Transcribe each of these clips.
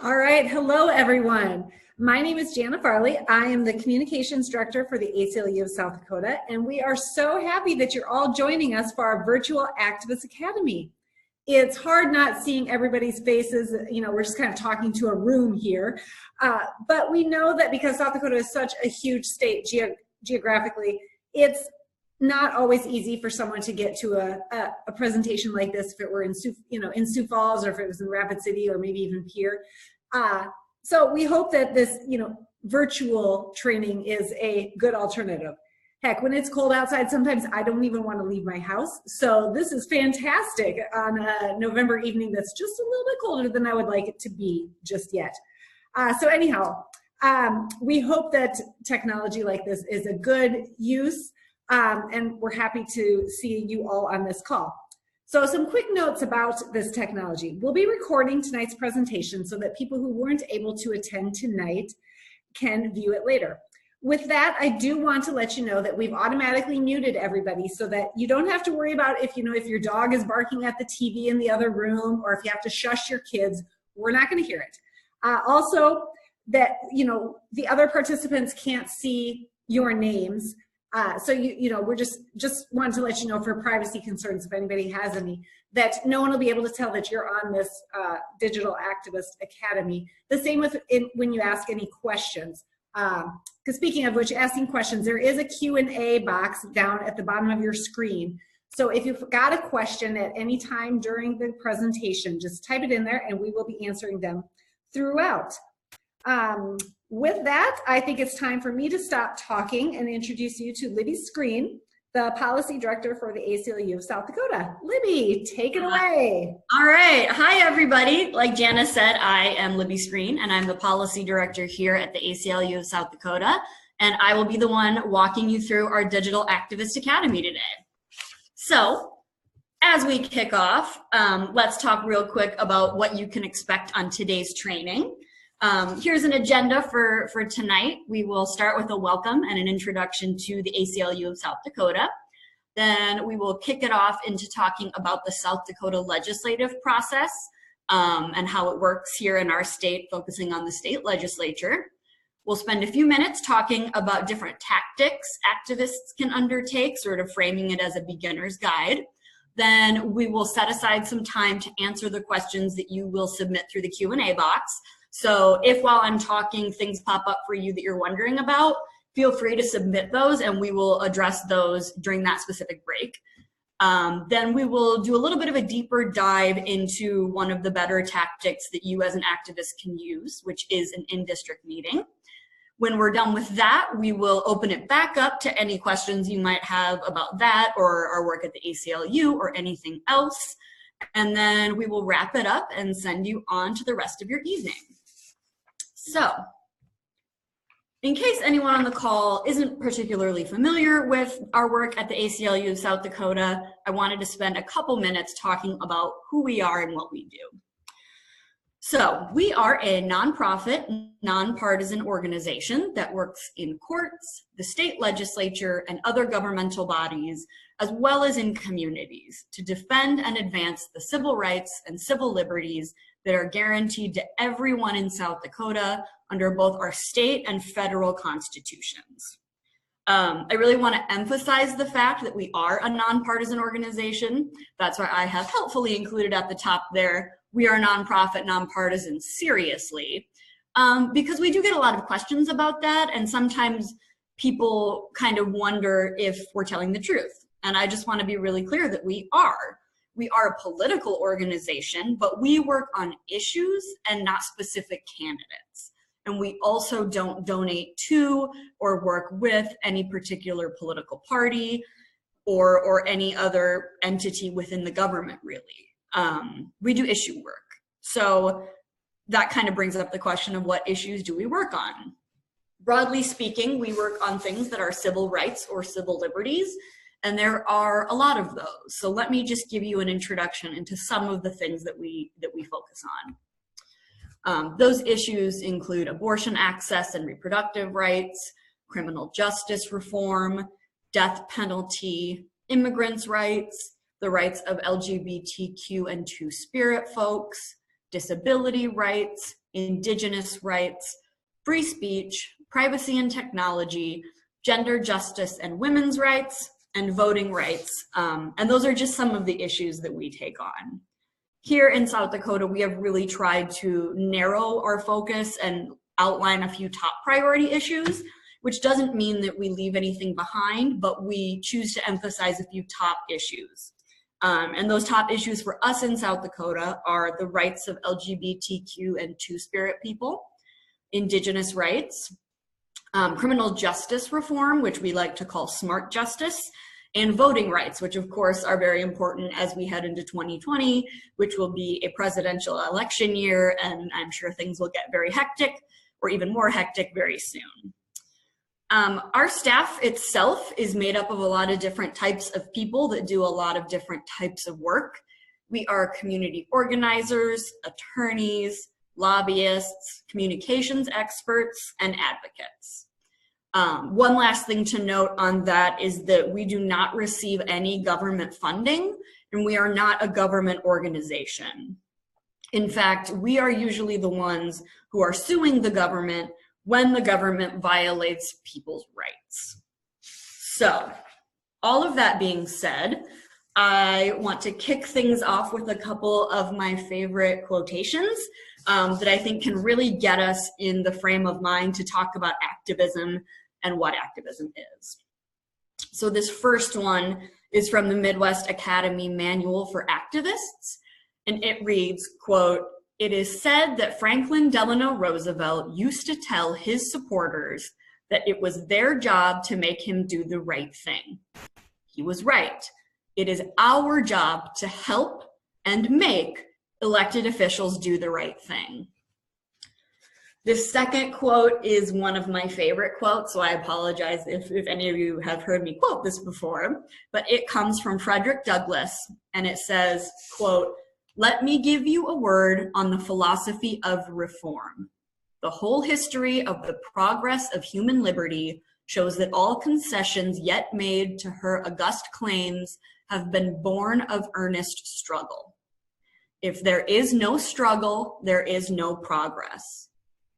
All right, hello everyone. My name is Jana Farley. I am the Communications Director for the ACLU of South Dakota, and we are so happy that you're all joining us for our virtual Activist Academy. It's hard not seeing everybody's faces. You know, we're just kind of talking to a room here, but we know that because South Dakota is such a huge state geographically, it's not always easy for someone to get to a presentation like this if it were in Sioux Falls, or if it was in Rapid City, or maybe even Pierre. So we hope that this virtual training is a good alternative. Heck, when it's cold outside, sometimes I don't even want to leave my house. So this is fantastic on a November evening that's just a little bit colder than I would like it to be just yet. So anyhow, we hope that technology like this is a good use. And we're happy to see you all on this call. So some quick notes about this technology. We'll be recording tonight's presentation so that people who weren't able to attend tonight can view it later. With that, I do want to let you know that we've automatically muted everybody so that you don't have to worry about if your dog is barking at the TV in the other room, or if you have to shush your kids. We're not going to hear it. Also, that the other participants can't see your names. So we're just wanted to let you know, for privacy concerns, if anybody has any, that no one will be able to tell that you're on this Digital Activist Academy. The same with when you ask any questions. Because speaking of which, asking questions, there is a Q&A box down at the bottom of your screen. So if you've got a question at any time during the presentation, just type it in there and we will be answering them throughout. With that, I think it's time for me to stop talking and introduce you to Libby Screen, the Policy Director for the ACLU of South Dakota. Libby, take it away. All right. Hi, everybody. Like Jana said, I am Libby Screen, and I'm the Policy Director here at the ACLU of South Dakota, and I will be the one walking you through our Digital Activist Academy today. So, as we kick off, let's talk real quick about what you can expect on today's training. Here's an agenda for tonight. We will start with a welcome and an introduction to the ACLU of South Dakota. Then we will kick it off into talking about the South Dakota legislative process and how it works here in our state, focusing on the state legislature. We'll spend a few minutes talking about different tactics activists can undertake, sort of framing it as a beginner's guide. Then we will set aside some time to answer the questions that you will submit through the Q&A box. So if while I'm talking things pop up for you that you're wondering about, feel free to submit those and we will address those during that specific break. Then we will do a little bit of a deeper dive into one of the better tactics that you as an activist can use, which is an in-district meeting. When we're done with that, we will open it back up to any questions you might have about that or our work at the ACLU or anything else. And then we will wrap it up and send you on to the rest of your evening. So, in case anyone on the call isn't particularly familiar with our work at the ACLU of South Dakota, I wanted to spend a couple minutes talking about who we are and what we do. So, we are a nonprofit, nonpartisan organization that works in courts, the state legislature, and other governmental bodies, as well as in communities, to defend and advance the civil rights and civil liberties that are guaranteed to everyone in South Dakota under both our state and federal constitutions. I really want to emphasize the fact that we are a nonpartisan organization. That's why I have helpfully included at the top there, we are nonprofit, nonpartisan, seriously, because we do get a lot of questions about that, and sometimes people kind of wonder if we're telling the truth. And I just want to be really clear that we are. We are a political organization, but we work on issues and not specific candidates. And we also don't donate to or work with any particular political party or any other entity within the government, really. We do issue work. So that kind of brings up the question of what issues do we work on? Broadly speaking, we work on things that are civil rights or civil liberties, and there are a lot of those. So let me just give you an introduction into some of the things that we focus on. Those issues include abortion access and reproductive rights, criminal justice reform, death penalty, immigrants' rights, the rights of LGBTQ and two-spirit folks, disability rights, indigenous rights, free speech, privacy and technology, gender justice and women's rights, and voting rights. And those are just some of the issues that we take on. Here in South Dakota, we have really tried to narrow our focus and outline a few top priority issues, which doesn't mean that we leave anything behind, but we choose to emphasize a few top issues. And those top issues for us in South Dakota are the rights of LGBTQ and Two-Spirit people, indigenous rights, criminal justice reform, which we like to call smart justice, and voting rights, which of course are very important as we head into 2020, which will be a presidential election year, and I'm sure things will get very hectic, or even more hectic very soon. Our staff itself is made up of a lot of different types of people that do a lot of different types of work. We are community organizers, attorneys, lobbyists, communications experts, and advocates. One last thing to note on that is that we do not receive any government funding, and we are not a government organization. In fact, we are usually the ones who are suing the government when the government violates people's rights. So, all of that being said, I want to kick things off with a couple of my favorite quotations that I think can really get us in the frame of mind to talk about activism and what activism is. So this first one is from the Midwest Academy Manual for Activists, and it reads, quote, "It is said that Franklin Delano Roosevelt used to tell his supporters that it was their job to make him do the right thing. He was right. It is our job to help and make elected officials do the right thing." This second quote is one of my favorite quotes, so I apologize if any of you have heard me quote this before, but it comes from Frederick Douglass, and it says, quote, "Let me give you a word on the philosophy of reform. The whole history of the progress of human liberty shows that all concessions yet made to her august claims have been born of earnest struggle. If there is no struggle, there is no progress.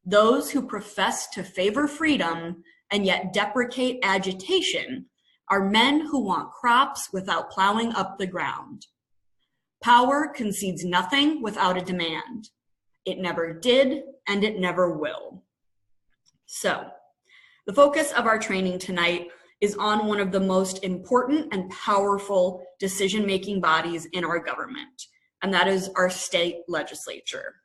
Those who profess to favor freedom and yet deprecate agitation are men who want crops without plowing up the ground. Power concedes nothing without a demand. It never did, and it never will." So, the focus of our training tonight is on one of the most important and powerful decision-making bodies in our government, and that is our state legislature.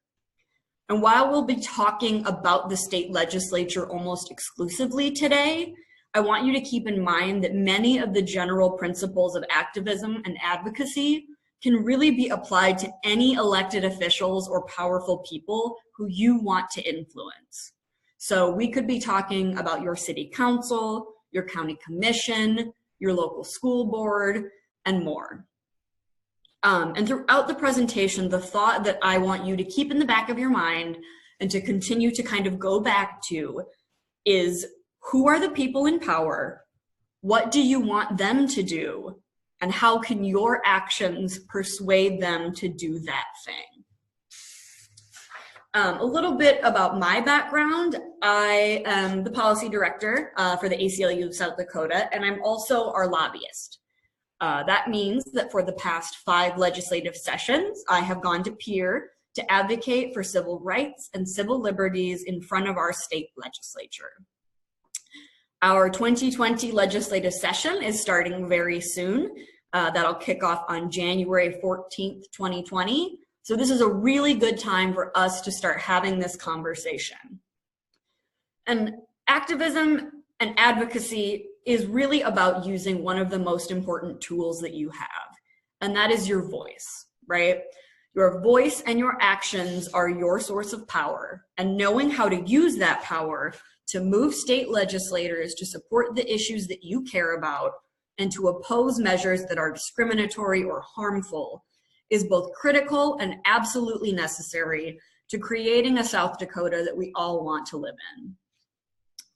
And while we'll be talking about the state legislature almost exclusively today, I want you to keep in mind that many of the general principles of activism and advocacy can really be applied to any elected officials or powerful people who you want to influence. So we could be talking about your city council, your county commission, your local school board, and more. And throughout the presentation, the thought that I want you to keep in the back of your mind and to continue to kind of go back to is, who are the people in power? What do you want them to do? And how can your actions persuade them to do that thing? A little bit about my background. I am the policy director for the ACLU of South Dakota, and I'm also our lobbyist. That means that for the past 5 legislative sessions, I have gone to peer to advocate for civil rights and civil liberties in front of our state legislature. Our 2020 legislative session is starting very soon. That'll kick off on January 14th, 2020. So this is a really good time for us to start having this conversation. And activism and advocacy is really about using one of the most important tools that you have, and that is your voice, right? Your voice and your actions are your source of power, and knowing how to use that power to move state legislators to support the issues that you care about and to oppose measures that are discriminatory or harmful is both critical and absolutely necessary to creating a South Dakota that we all want to live in.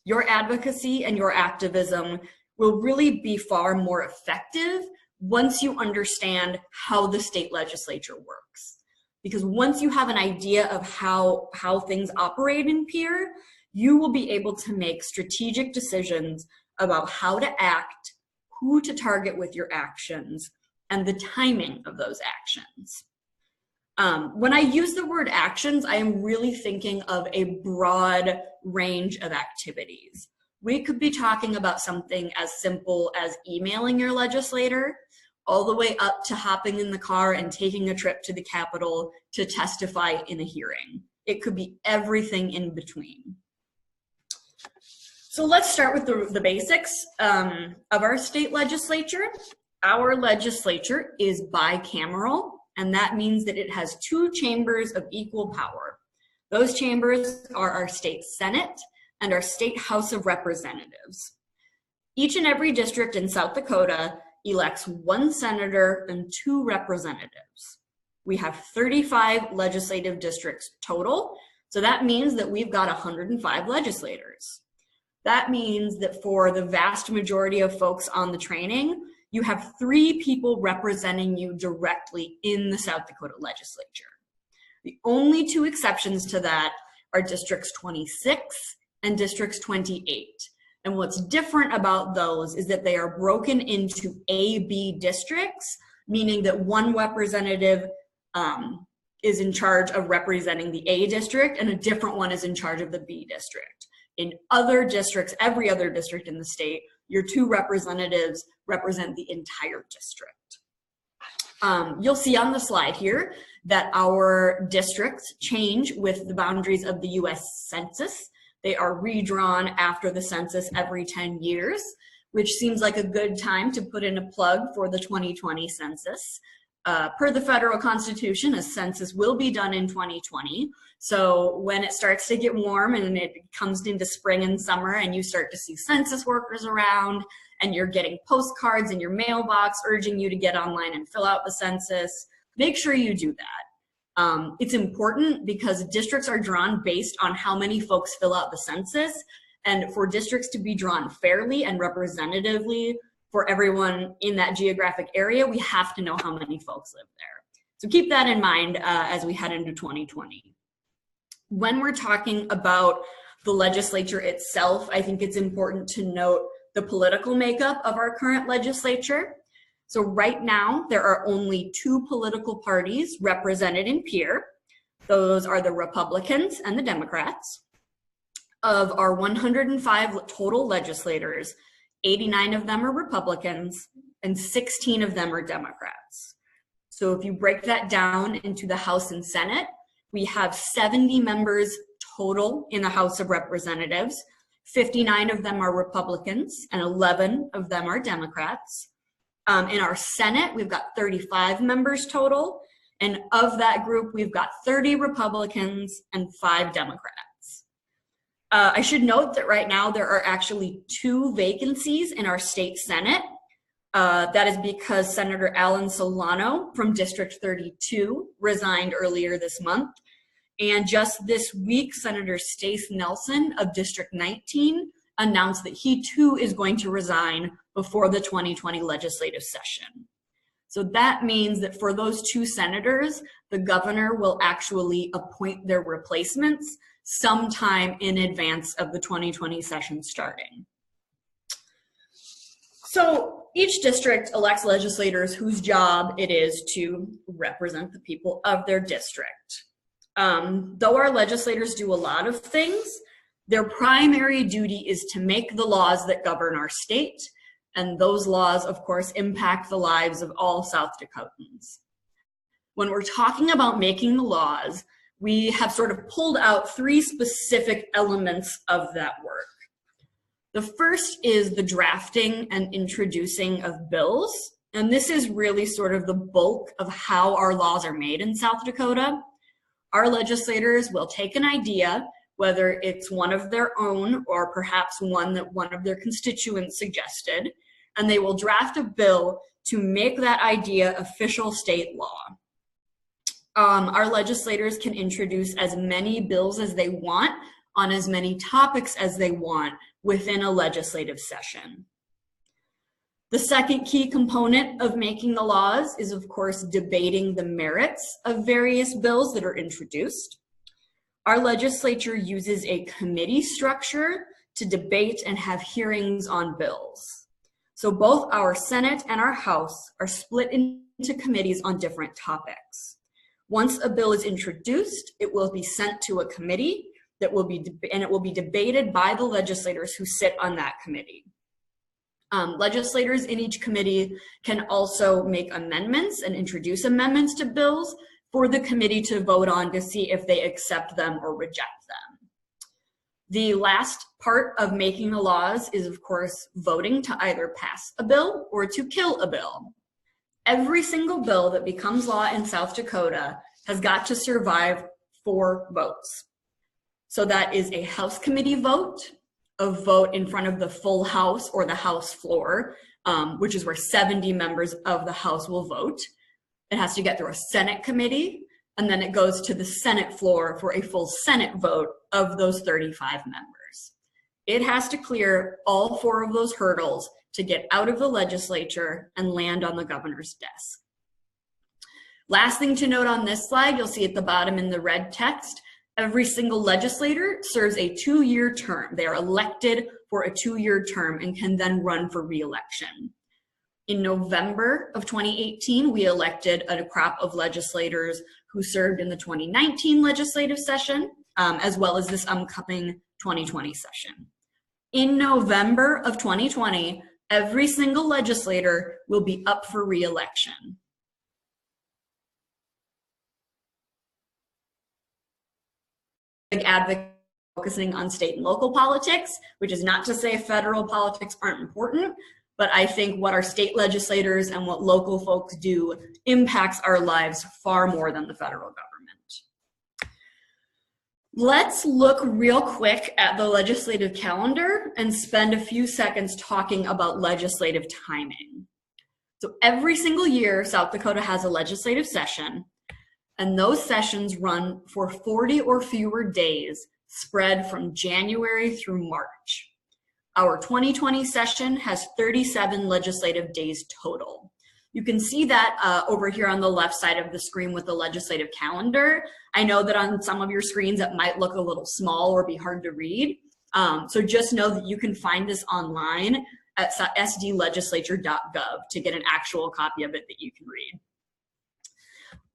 Your advocacy and your activism will really be far more effective once you understand how the state legislature works. because once you have an idea of how things operate in peer, you will be able to make strategic decisions about how to act, who to target with your actions, and the timing of those actions. When I use the word actions, I am really thinking of a broad range of activities. We could be talking about something as simple as emailing your legislator, all the way up to hopping in the car and taking a trip to the Capitol to testify in a hearing. It could be everything in between. So let's start with the basics of our state legislature. Our legislature is bicameral, and that means that it has two chambers of equal power. Those chambers are our state Senate and our state House of Representatives. Each and every district in South Dakota elects one senator and two representatives. We have 35 legislative districts total, so that means that we've got 105 legislators. That means that for the vast majority of folks on the training, you have 3 people representing you directly in the South Dakota legislature. The only 2 exceptions to that are districts 26 and districts 28. And what's different about those is that they are broken into A-B districts, meaning that one representative is in charge of representing the A district and a different one is in charge of the B district. In other districts, every other district in the state, your 2 representatives represent the entire district. You'll see on the slide here that our districts change with the boundaries of the US Census. They are redrawn after the census every 10 years, which seems like a good time to put in a plug for the 2020 census. Per the federal constitution, a census will be done in 2020. So when it starts to get warm and it comes into spring and summer and you start to see census workers around and you're getting postcards in your mailbox urging you to get online and fill out the census, make sure you do that. It's important because districts are drawn based on how many folks fill out the census, and for districts to be drawn fairly and representatively for everyone in that geographic area, we have to know how many folks live there. So keep that in mind as we head into 2020. When we're talking about the legislature itself, I think it's important to note the political makeup of our current legislature. So right now, there are only 2 political parties represented in peer. Those are the Republicans and the Democrats. Of our 105 total legislators, 89 of them are Republicans and 16 of them are Democrats. So if you break that down into the House and Senate, we have 70 members total in the House of Representatives. 59 of them are Republicans and 11 of them are Democrats. In our Senate, we've got 35 members total. And of that group, we've got 30 Republicans and 5 Democrats. I should note that right now there are actually 2 vacancies in our state Senate. That is because Senator Alan Solano from District 32 resigned earlier this month. And just this week, Senator Stace Nelson of District 19 announced that he too is going to resign before the 2020 legislative session. So that means that for those 2 senators, the governor will actually appoint their replacements sometime in advance of the 2020 session starting. So each district elects legislators whose job it is to represent the people of their district. Though our legislators do a lot of things, their primary duty is to make the laws that govern our state, and those laws, of course, impact the lives of all South Dakotans. When we're talking about making the laws, we have sort of pulled out 3 specific elements of that work. The first is the drafting and introducing of bills, and this is really sort of the bulk of how our laws are made in South Dakota. Our legislators will take an idea, whether it's one of their own or perhaps one that one of their constituents suggested, and they will draft a bill to make that idea official state law. Our legislators can introduce as many bills as they want on as many topics as they want within a legislative session. The second key component of making the laws is, of course, debating the merits of various bills that are introduced. Our legislature uses a committee structure to debate and have hearings on bills. So both our Senate and our House are split into committees on different topics. Once a bill is introduced, it will be sent to a committee that will be, and it will be debated by the legislators who sit on that committee. Legislators in each committee can also make amendments and introduce amendments to bills for the committee to vote on to see if they accept them or reject them. The last part of making the laws is, of course, voting to either pass a bill or to kill a bill. Every single bill that becomes law in South Dakota has got to survive 4 votes. So that is a House committee vote, a vote in front of the full House or the House floor, which is where 70 members of the House will vote. It has to get through a Senate committee, and then it goes to the Senate floor for a full Senate vote of those 35 members. It has to clear all 4 of those hurdles to get out of the legislature and land on the governor's desk. Last thing to note on this slide, you'll see at the bottom in the red text, every single legislator serves a 2-year term. They are elected for a 2-year term and can then run for re-election. In November of 2018, we elected a crop of legislators who served in the 2019 legislative session, as well as this upcoming 2020 session. In November of 2020, every single legislator will be up for re-election. Big advocate focusing on state and local politics, which is not to say federal politics aren't important, but I think what our state legislators and what local folks do impacts our lives far more than the federal government. Let's look real quick at the legislative calendar and spend a few seconds talking about legislative timing. So every single year, South Dakota has a legislative session, and those sessions run for 40 or fewer days, spread from January through March. Our 2020 session has 37 legislative days total. You can see that over here on the left side of the screen with the legislative calendar. I know that on some of your screens it might look a little small or be hard to read. So just know that you can find this online at sdlegislature.gov to get an actual copy of it that you can read.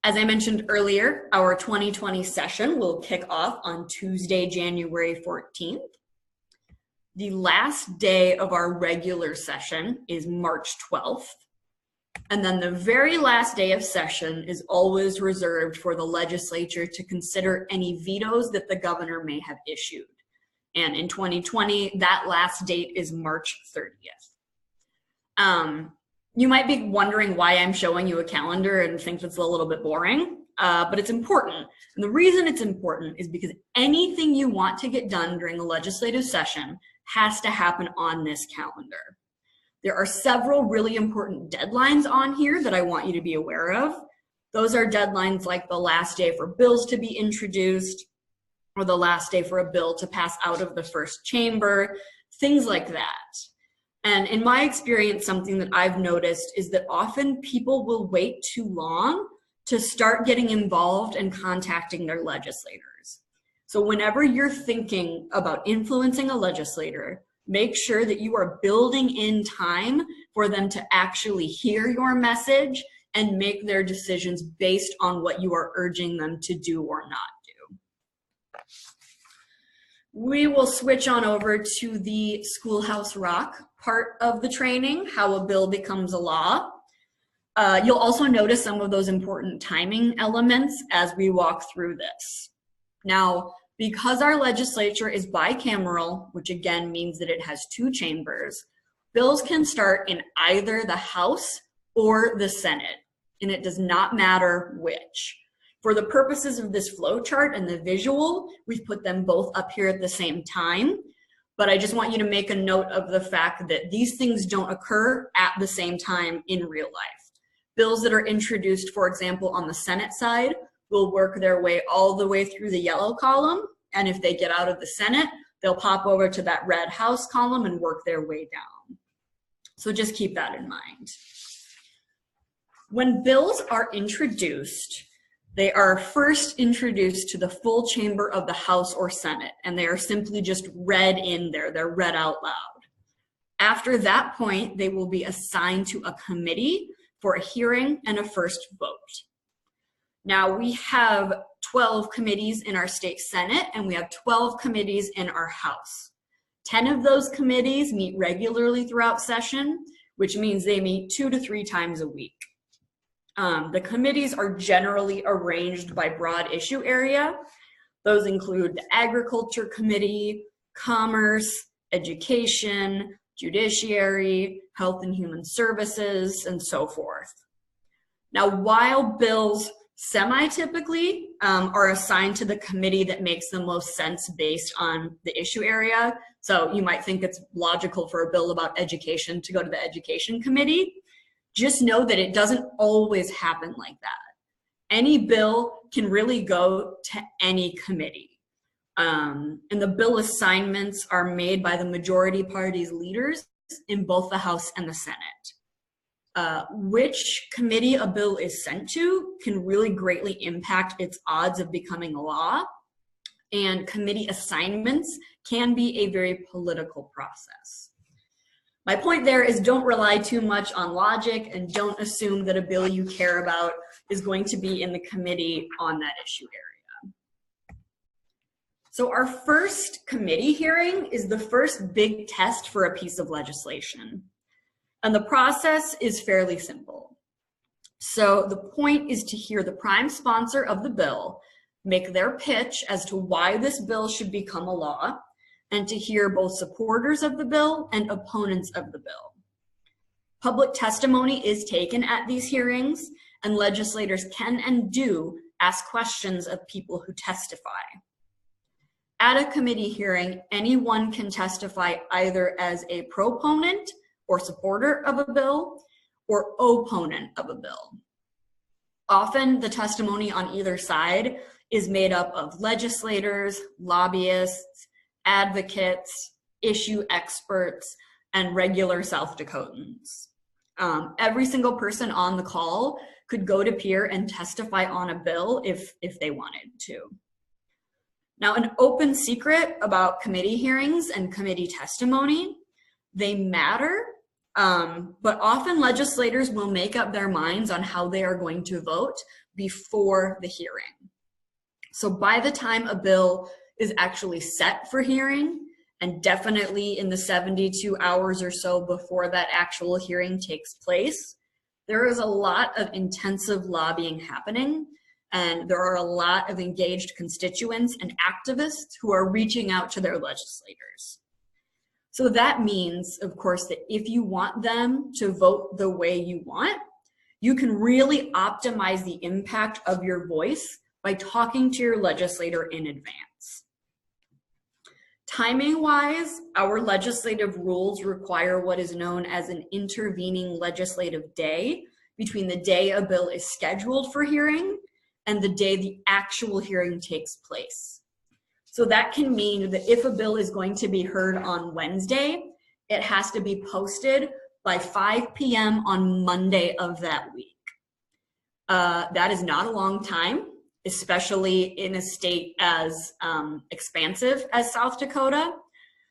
As I mentioned earlier, our 2020 session will kick off on Tuesday, January 14th. The last day of our regular session is March 12th. And then the very last day of session is always reserved for the legislature to consider any vetoes that the governor may have issued. And in 2020, that last date is March 30th. You might be wondering why I'm showing you a calendar and think it's a little bit boring, but it's important. And the reason it's important is because anything you want to get done during the legislative session has to happen on this calendar. There are several really important deadlines on here that I want you to be aware of. Those are deadlines like the last day for bills to be introduced, or the last day for a bill to pass out of the first chamber, things like that. And in my experience, something that I've noticed is that often people will wait too long to start getting involved and contacting their legislators. So whenever you're thinking about influencing a legislator, make sure that you are building in time for them to actually hear your message and make their decisions based on what you are urging them to do or not do. We will switch on over to the Schoolhouse Rock part of the training, how a bill becomes a law. You'll also notice some of those important timing elements as we walk through this. Now, because our legislature is bicameral, which again means that it has 2 chambers, bills can start in either the House or the Senate, and it does not matter which. For the purposes of this flow chart and the visual, we've put them both up here at the same time, but I just want you to make a note of the fact that these things don't occur at the same time in real life. Bills that are introduced, for example, on the Senate side, will work their way all the way through the yellow column, and if they get out of the Senate, they'll pop over to that red House column and work their way down. So just keep that in mind. When bills are introduced, they are first introduced to the full chamber of the House or Senate, and they are simply just read in there. They're read out loud. After that point, they will be assigned to a committee for a hearing and a first vote. Now, we have 12 committees in our state Senate, and we have 12 committees in our House. 10 of those committees meet regularly throughout session, which means they meet 2 to 3 times a week. The committees are generally arranged by broad issue area. Those include the Agriculture Committee, Commerce, Education, Judiciary, Health and Human Services, and so forth. Now, while bills semi-typically are assigned to the committee that makes the most sense based on the issue area, so you might think it's logical for a bill about education to go to the Education Committee, just know that it doesn't always happen like that. Any bill can really go to any committee. And the bill assignments are made by the majority party's leaders in both the House and the Senate. Which committee a bill is sent to can really greatly impact its odds of becoming a law. And committee assignments can be a very political process. My point there is don't rely too much on logic and don't assume that a bill you care about is going to be in the committee on that issue area. So our first committee hearing is the first big test for a piece of legislation. And the process is fairly simple. So the point is to hear the prime sponsor of the bill make their pitch as to why this bill should become a law, and to hear both supporters of the bill and opponents of the bill. Public testimony is taken at these hearings, and legislators can and do ask questions of people who testify. At a committee hearing, anyone can testify either as a proponent or supporter of a bill or opponent of a bill. Often the testimony on either side is made up of legislators, lobbyists, advocates, issue experts, and regular South Dakotans. Every single person on the call could go to peer and testify on a bill if they wanted to. Now, an open secret about committee hearings and committee testimony, they matter, but often legislators will make up their minds on how they are going to vote before the hearing. So by the time a bill is actually set for hearing, and definitely in the 72 hours or so before that actual hearing takes place, there is a lot of intensive lobbying happening, and there are a lot of engaged constituents and activists who are reaching out to their legislators. So that means, of course, that if you want them to vote the way you want, you can really optimize the impact of your voice by talking to your legislator in advance. Timing-wise, our legislative rules require what is known as an intervening legislative day between the day a bill is scheduled for hearing and the day the actual hearing takes place. So that can mean that if a bill is going to be heard on Wednesday, it has to be posted by 5 p.m. on Monday of that week. That is not a long time, especially in a state as expansive as South Dakota.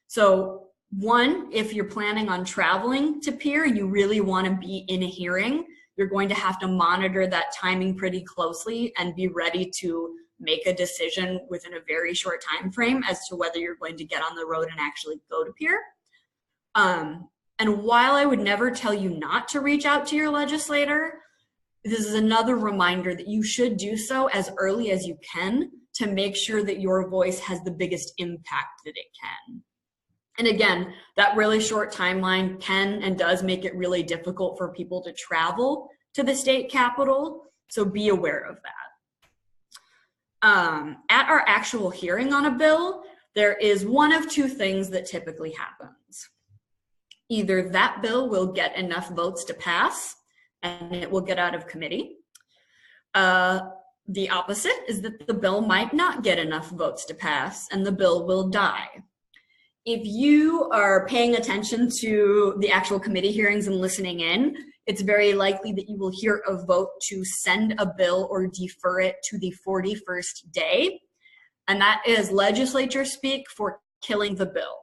So one, if you're planning on traveling to peer and you really want to be in a hearing, you're going to have to monitor that timing pretty closely and be ready to make a decision within a very short time frame as to whether you're going to get on the road and actually go to peer. And while I would never tell you not to reach out to your legislator, this is another reminder that you should do so as early as you can to make sure that your voice has the biggest impact that it can. And again, that really short timeline can and does make it really difficult for people to travel to the state capitol, so be aware of that. At our actual hearing on a bill, there is one of two things that typically happens. Either that bill will get enough votes to pass and it will get out of committee. The opposite is that the bill might not get enough votes to pass and the bill will die. If you are paying attention to the actual committee hearings and listening in, it's very likely that you will hear a vote to send a bill or defer it to the 41st day. And that is legislature speak for killing the bill.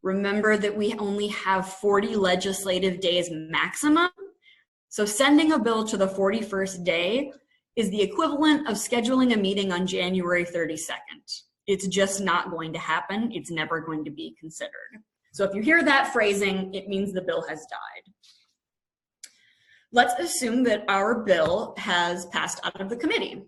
Remember that we only have 40 legislative days maximum. So sending a bill to the 41st day is the equivalent of scheduling a meeting on January 32nd. It's just not going to happen. It's never going to be considered. So if you hear that phrasing, it means the bill has died. Let's assume that our bill has passed out of the committee.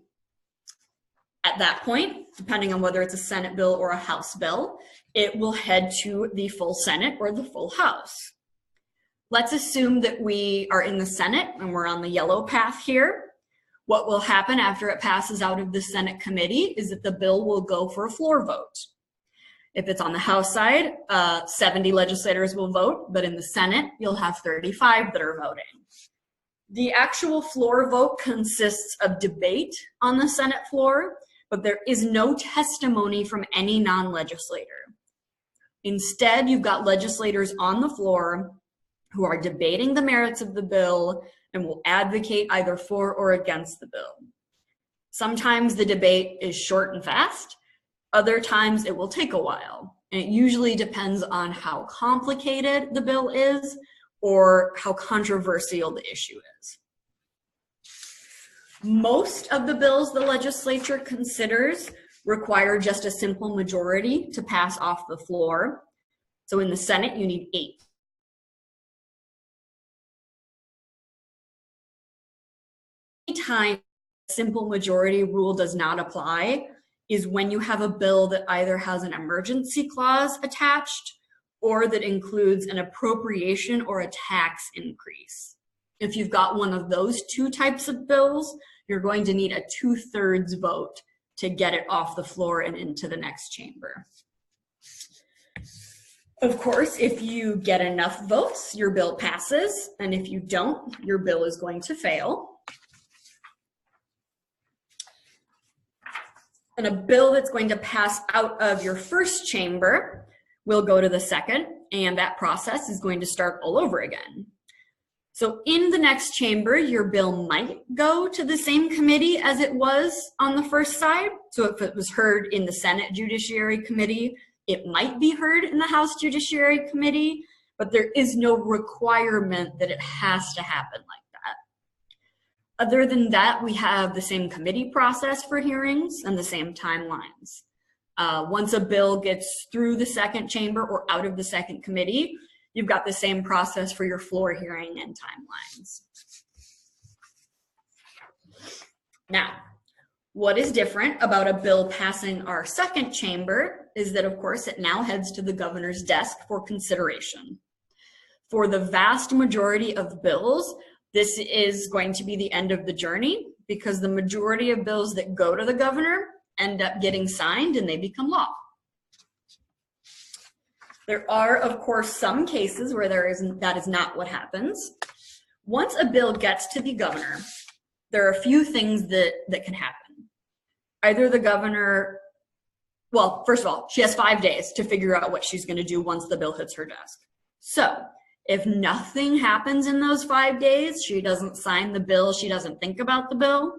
At that point, depending on whether it's a Senate bill or a House bill, it will head to the full Senate or the full House. Let's assume that we are in the Senate and we're on the yellow path here. What will happen after it passes out of the Senate committee is that the bill will go for a floor vote. If it's on the House side, 70 legislators will vote, but in the Senate, you'll have 35 that are voting. The actual floor vote consists of debate on the Senate floor, but there is no testimony from any non-legislator. Instead, you've got legislators on the floor who are debating the merits of the bill and will advocate either for or against the bill. Sometimes the debate is short and fast. Other times it will take a while. And it usually depends on how complicated the bill is or how controversial the issue is. Most of the bills the legislature considers require just a simple majority to pass off the floor. So in the Senate, you need 8. Time simple majority rule does not apply is when you have a bill that either has an emergency clause attached or that includes an appropriation or a tax increase. If you've got one of those two types of bills, you're going to need a 2/3 vote to get it off the floor and into the next chamber. Of course, if you get enough votes, your bill passes, and if you don't, your bill is going to fail. And a bill that's going to pass out of your first chamber will go to the second, and that process is going to start all over again. So in the next chamber, your bill might go to the same committee as it was on the first side. So if it was heard in the Senate Judiciary Committee, it might be heard in the House Judiciary Committee, but there is no requirement that it has to happen like that. Other than that, we have the same committee process for hearings and the same timelines. Once a bill gets through the second chamber or out of the second committee, you've got the same process for your floor hearing and timelines. Now, what is different about a bill passing our second chamber is that, of course, it now heads to the governor's desk for consideration. For the vast majority of bills, this is going to be the end of the journey because the majority of bills that go to the governor end up getting signed and they become law. There are, of course, some cases where that is not what happens. Once a bill gets to the governor, there are a few things that can happen. Either the governor, well, first of all, she has 5 days to figure out what she's going to do once the bill hits her desk. So if nothing happens in those 5 days, she doesn't sign the bill, she doesn't think about the bill,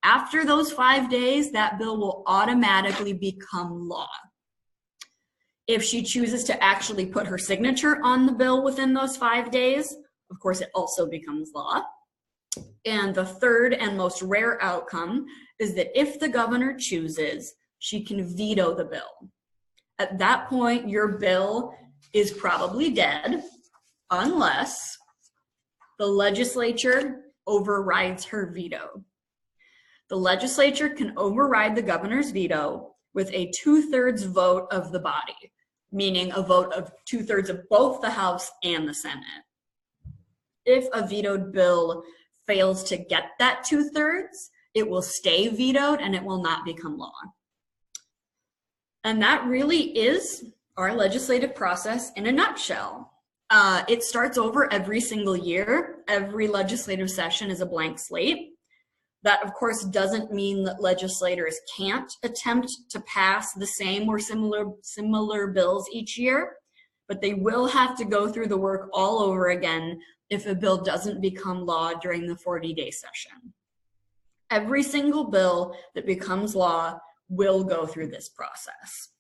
after those 5 days, that bill will automatically become law. If she chooses to actually put her signature on the bill within those 5 days, of course, it also becomes law. And the third and most rare outcome is that if the governor chooses, she can veto the bill. At that point, your bill is probably dead unless the legislature overrides her veto. The legislature can override the governor's veto with a 2/3 vote of the body, meaning a vote of 2/3 of both the House and the Senate. If a vetoed bill fails to get that 2/3, it will stay vetoed and it will not become law. And that really is our legislative process in a nutshell. It starts over every single year. Every legislative session is a blank slate. That, of course, doesn't mean that legislators can't attempt to pass the same or similar bills each year, but they will have to go through the work all over again if a bill doesn't become law during the 40-day session. Every single bill that becomes law will go through this process.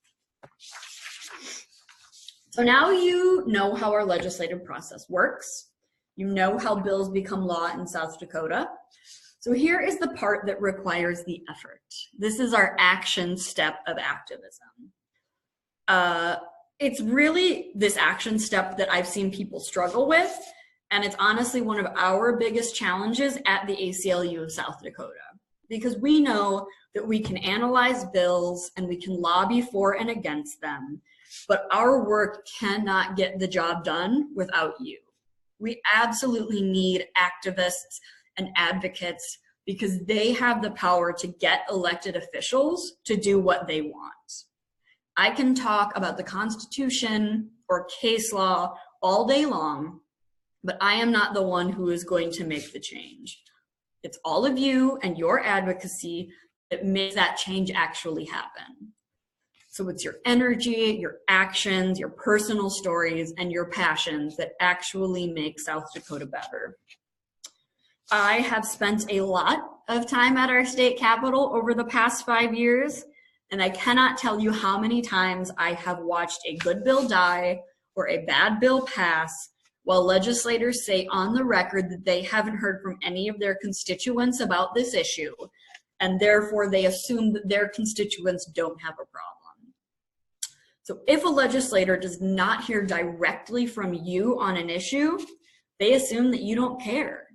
So now you know how our legislative process works. You know how bills become law in South Dakota. So here is the part that requires the effort. This is our action step of activism. It's really this action step that I've seen people struggle with, and it's honestly one of our biggest challenges at the ACLU of South Dakota, because we know that we can analyze bills and we can lobby for and against them, but our work cannot get the job done without you. We absolutely need activists and advocates because they have the power to get elected officials to do what they want. I can talk about the Constitution or case law all day long, but I am not the one who is going to make the change. It's all of you and your advocacy that makes that change actually happen. So it's your energy, your actions, your personal stories, and your passions that actually make South Dakota better. I have spent a lot of time at our state capitol over the past 5 years, and I cannot tell you how many times I have watched a good bill die or a bad bill pass while legislators say on the record that they haven't heard from any of their constituents about this issue, and therefore they assume that their constituents don't have a problem. So if a legislator does not hear directly from you on an issue, they assume that you don't care.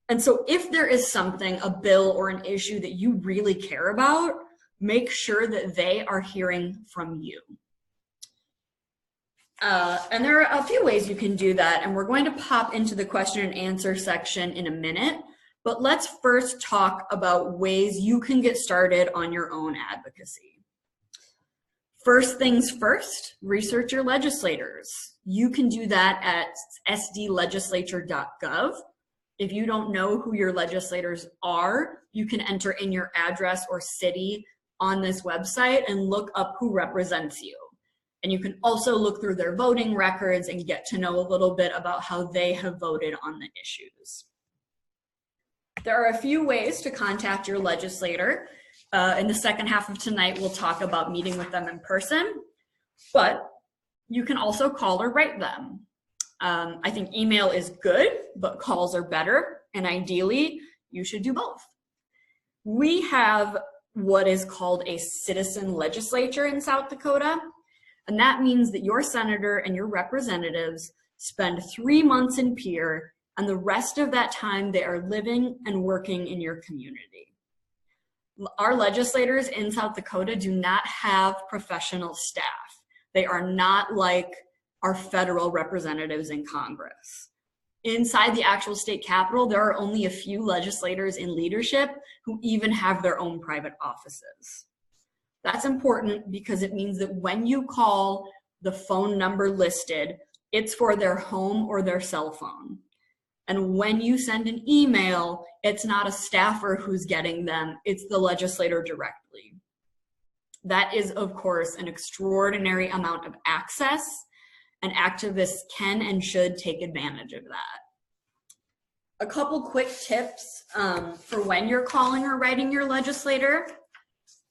And so if there is something, a bill or an issue that you really care about, make sure that they are hearing from you. And there are a few ways you can do that, and we're going to pop into the question and answer section in a minute, but let's first talk about ways you can get started on your own advocacy. First things first, research your legislators. You can do that at sdlegislature.gov. If you don't know who your legislators are, you can enter in your address or city on this website and look up who represents you. And you can also look through their voting records and get to know a little bit about how they have voted on the issues. There are a few ways to contact your legislator. In the second half of tonight, we'll talk about meeting with them in person, but you can also call or write them. I think email is good, but calls are better, and ideally, you should do both. We have what is called a citizen legislature in South Dakota, and that means that your senator and your representatives spend 3 months in Pierre, and the rest of that time they are living and working in your community. Our legislators in South Dakota do not have professional staff. They are not like our federal representatives in Congress. Inside the actual state capitol, there are only a few legislators in leadership who even have their own private offices. That's important because it means that when you call the phone number listed, it's for their home or their cell phone. And when you send an email, it's not a staffer who's getting them, it's the legislator directly. That is, of course, an extraordinary amount of access, and activists can and should take advantage of that. A couple quick tips for when you're calling or writing your legislator.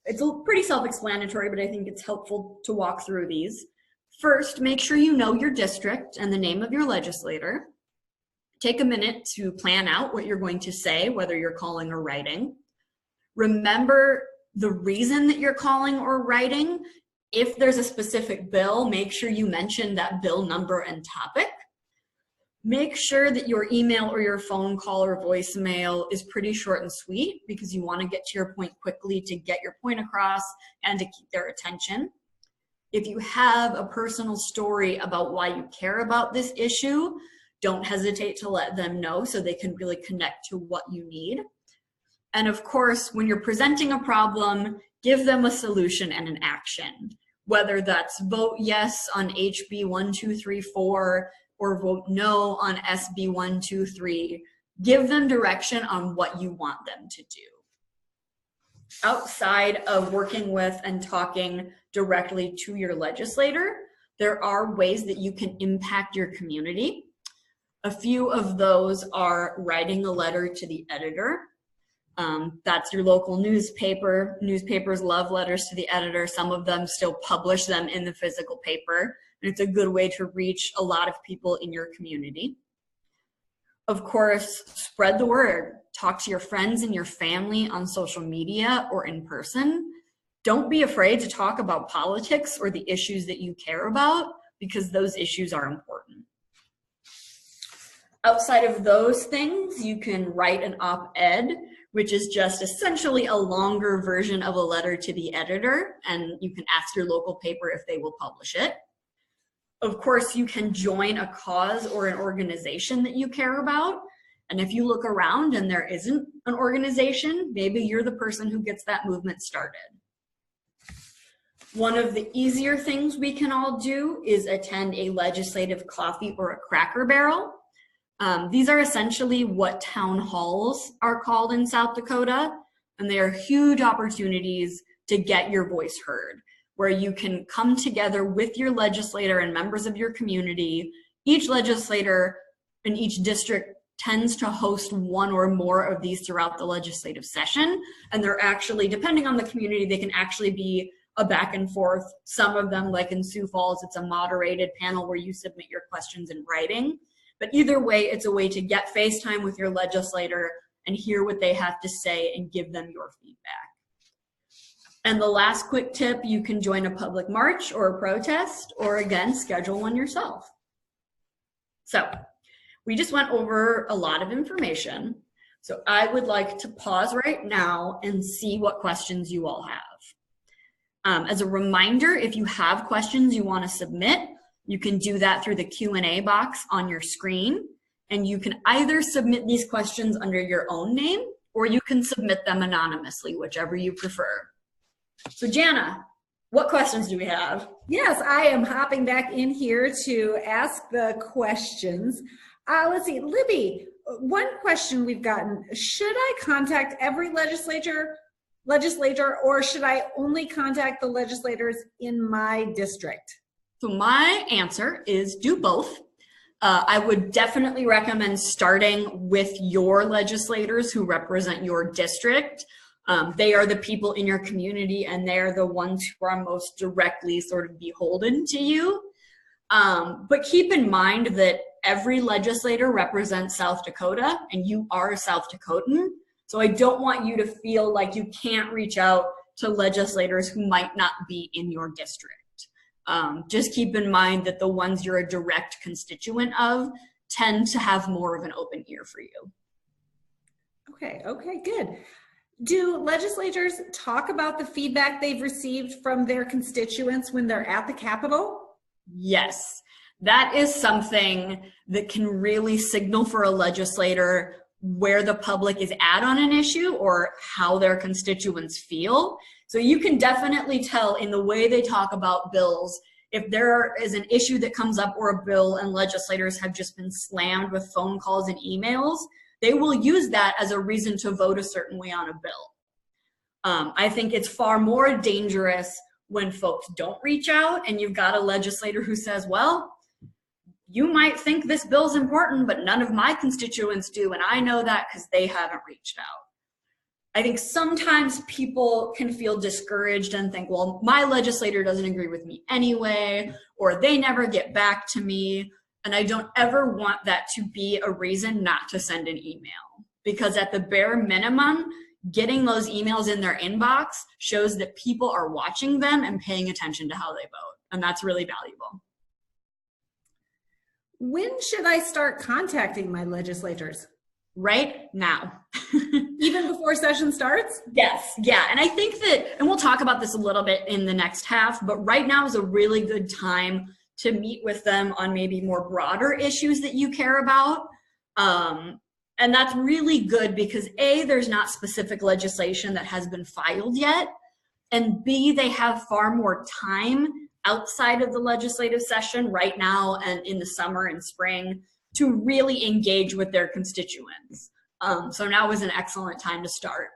It's pretty self-explanatory, but I think it's helpful to walk through these. First, make sure you know your district and the name of your legislator. Take a minute to plan out what you're going to say, whether you're calling or writing. Remember the reason that you're calling or writing. If there's a specific bill, make sure you mention that bill number and topic. Make sure that your email or your phone call or voicemail is pretty short and sweet because you want to get to your point quickly to get your point across and to keep their attention. If you have a personal story about why you care about this issue, don't hesitate to let them know so they can really connect to what you need. And of course, when you're presenting a problem, give them a solution and an action, whether that's vote yes on HB 1234 or vote no on SB 123. Give them direction on what you want them to do. Outside of working with and talking directly to your legislator, there are ways that you can impact your community. A few of those are writing a letter to the editor. That's your local newspaper. Newspapers love letters to the editor. Some of them still publish them in the physical paper. And it's a good way to reach a lot of people in your community. Of course, spread the word. Talk to your friends and your family on social media or in person. Don't be afraid to talk about politics or the issues that you care about, because those issues are important. Outside of those things, you can write an op-ed, which is just essentially a longer version of a letter to the editor, and you can ask your local paper if they will publish it. Of course, you can join a cause or an organization that you care about. And if you look around and there isn't an organization, maybe you're the person who gets that movement started. One of the easier things we can all do is attend a legislative coffee or a Cracker Barrel. These are essentially what town halls are called in South Dakota, and they are huge opportunities to get your voice heard, where you can come together with your legislator and members of your community. Each legislator in each district tends to host one or more of these throughout the legislative session, and they're actually, depending on the community, they can actually be a back and forth. Some of them, like in Sioux Falls, it's a moderated panel where you submit your questions in writing. But either way, it's a way to get face time with your legislator and hear what they have to say and give them your feedback. And the last quick tip, you can join a public march or a protest, or again, schedule one yourself. So we just went over a lot of information. So I would like to pause right now and see what questions you all have. As a reminder, if you have questions you want to submit, you can do that through the Q&A box on your screen. And you can either submit these questions under your own name, or you can submit them anonymously, whichever you prefer. So Jana, what questions do we have? Yes, I am hopping back in here to ask the questions. Let's see, Libby, one question we've gotten: should I contact every legislator, or should I only contact the legislators in my district? So my answer is do both. I would definitely recommend starting with your legislators who represent your district. They are the people in your community, and they're the ones who are most directly sort of beholden to you. But keep in mind that every legislator represents South Dakota, and you are a South Dakotan. So I don't want you to feel like you can't reach out to legislators who might not be in your district. Just keep in mind that the ones you're a direct constituent of tend to have more of an open ear for you. Okay, good. Do legislators talk about the feedback they've received from their constituents when they're at the Capitol? Yes, that is something that can really signal for a legislator where the public is at on an issue or how their constituents feel. So you can definitely tell in the way they talk about bills, if there is an issue that comes up or a bill and legislators have just been slammed with phone calls and emails, they will use that as a reason to vote a certain way on a bill. I think it's far more dangerous when folks don't reach out and you've got a legislator who says, well, you might think this bill's important, but none of my constituents do, and I know that because they haven't reached out. I think sometimes people can feel discouraged and think, well, my legislator doesn't agree with me anyway, or they never get back to me. And I don't ever want that to be a reason not to send an email, because at the bare minimum, getting those emails in their inbox shows that people are watching them and paying attention to how they vote. And that's really valuable. When should I start contacting my legislators? Right now. Even before session starts? Yes, yeah. And I think that, and we'll talk about this a little bit in the next half, but right now is a really good time to meet with them on maybe more broader issues that you care about. And that's really good because A, there's not specific legislation that has been filed yet, and B, they have far more time outside of the legislative session right now and in the summer and spring to really engage with their constituents. So now is an excellent time to start.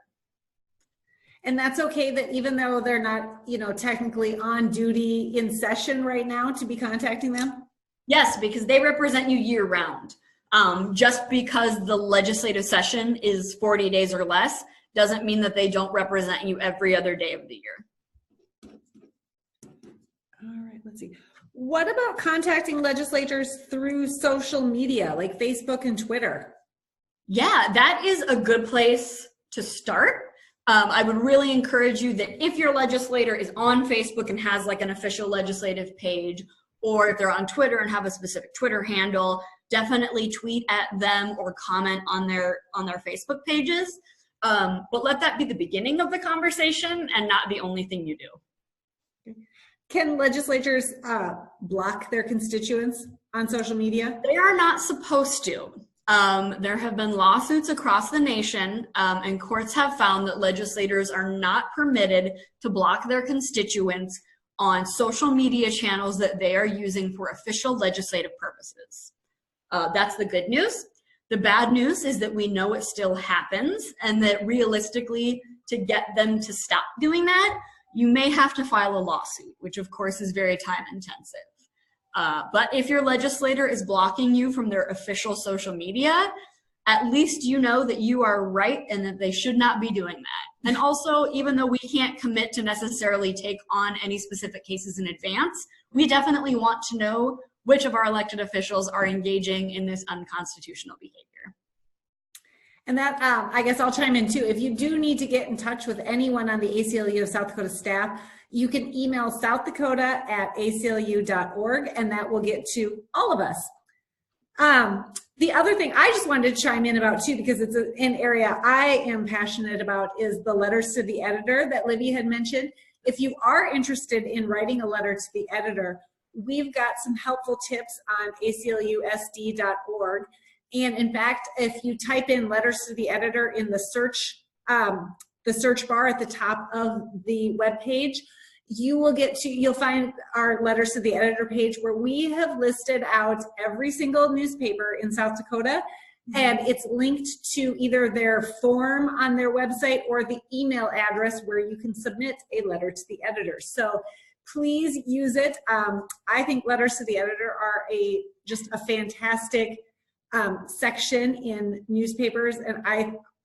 And that's okay that even though they're not, technically on duty in session right now, to be contacting them? Yes, because they represent you year round. Just because the legislative session is 40 days or less doesn't mean that they don't represent you every other day of the year. All right, let's see. What about contacting legislators through social media like Facebook and Twitter? Yeah, that is a good place to start. I would really encourage you that if your legislator is on Facebook and has like an official legislative page, or if they're on Twitter and have a specific Twitter handle, definitely tweet at them or comment on their Facebook pages. But let that be the beginning of the conversation and not the only thing you do. Can legislators block their constituents on social media? They are not supposed to. There have been lawsuits across the nation, and courts have found that legislators are not permitted to block their constituents on social media channels that they are using for official legislative purposes. That's the good news. The bad news is that we know it still happens, and that realistically, to get them to stop doing that, you may have to file a lawsuit, which of course is very time intensive. But if your legislator is blocking you from their official social media, at least you know that you are right and that they should not be doing that. And also, even though we can't commit to necessarily take on any specific cases in advance, we definitely want to know which of our elected officials are engaging in this unconstitutional behavior. And that, I guess I'll chime in too. If you do need to get in touch with anyone on the ACLU of South Dakota staff, you can email southdakota@aclu.org, and that will get to all of us. The other thing I just wanted to chime in about too, because it's an area I am passionate about, is the letters to the editor that Libby had mentioned. If you are interested in writing a letter to the editor, we've got some helpful tips on aclusd.org. And in fact, if you type in letters to the editor in the search bar at the top of the web page, you'll find our letters to the editor page, where we have listed out every single newspaper in South Dakota, and it's linked to either their form on their website or the email address where you can submit a letter to the editor. So please use it. I think letters to the editor are just a fantastic section in newspapers, and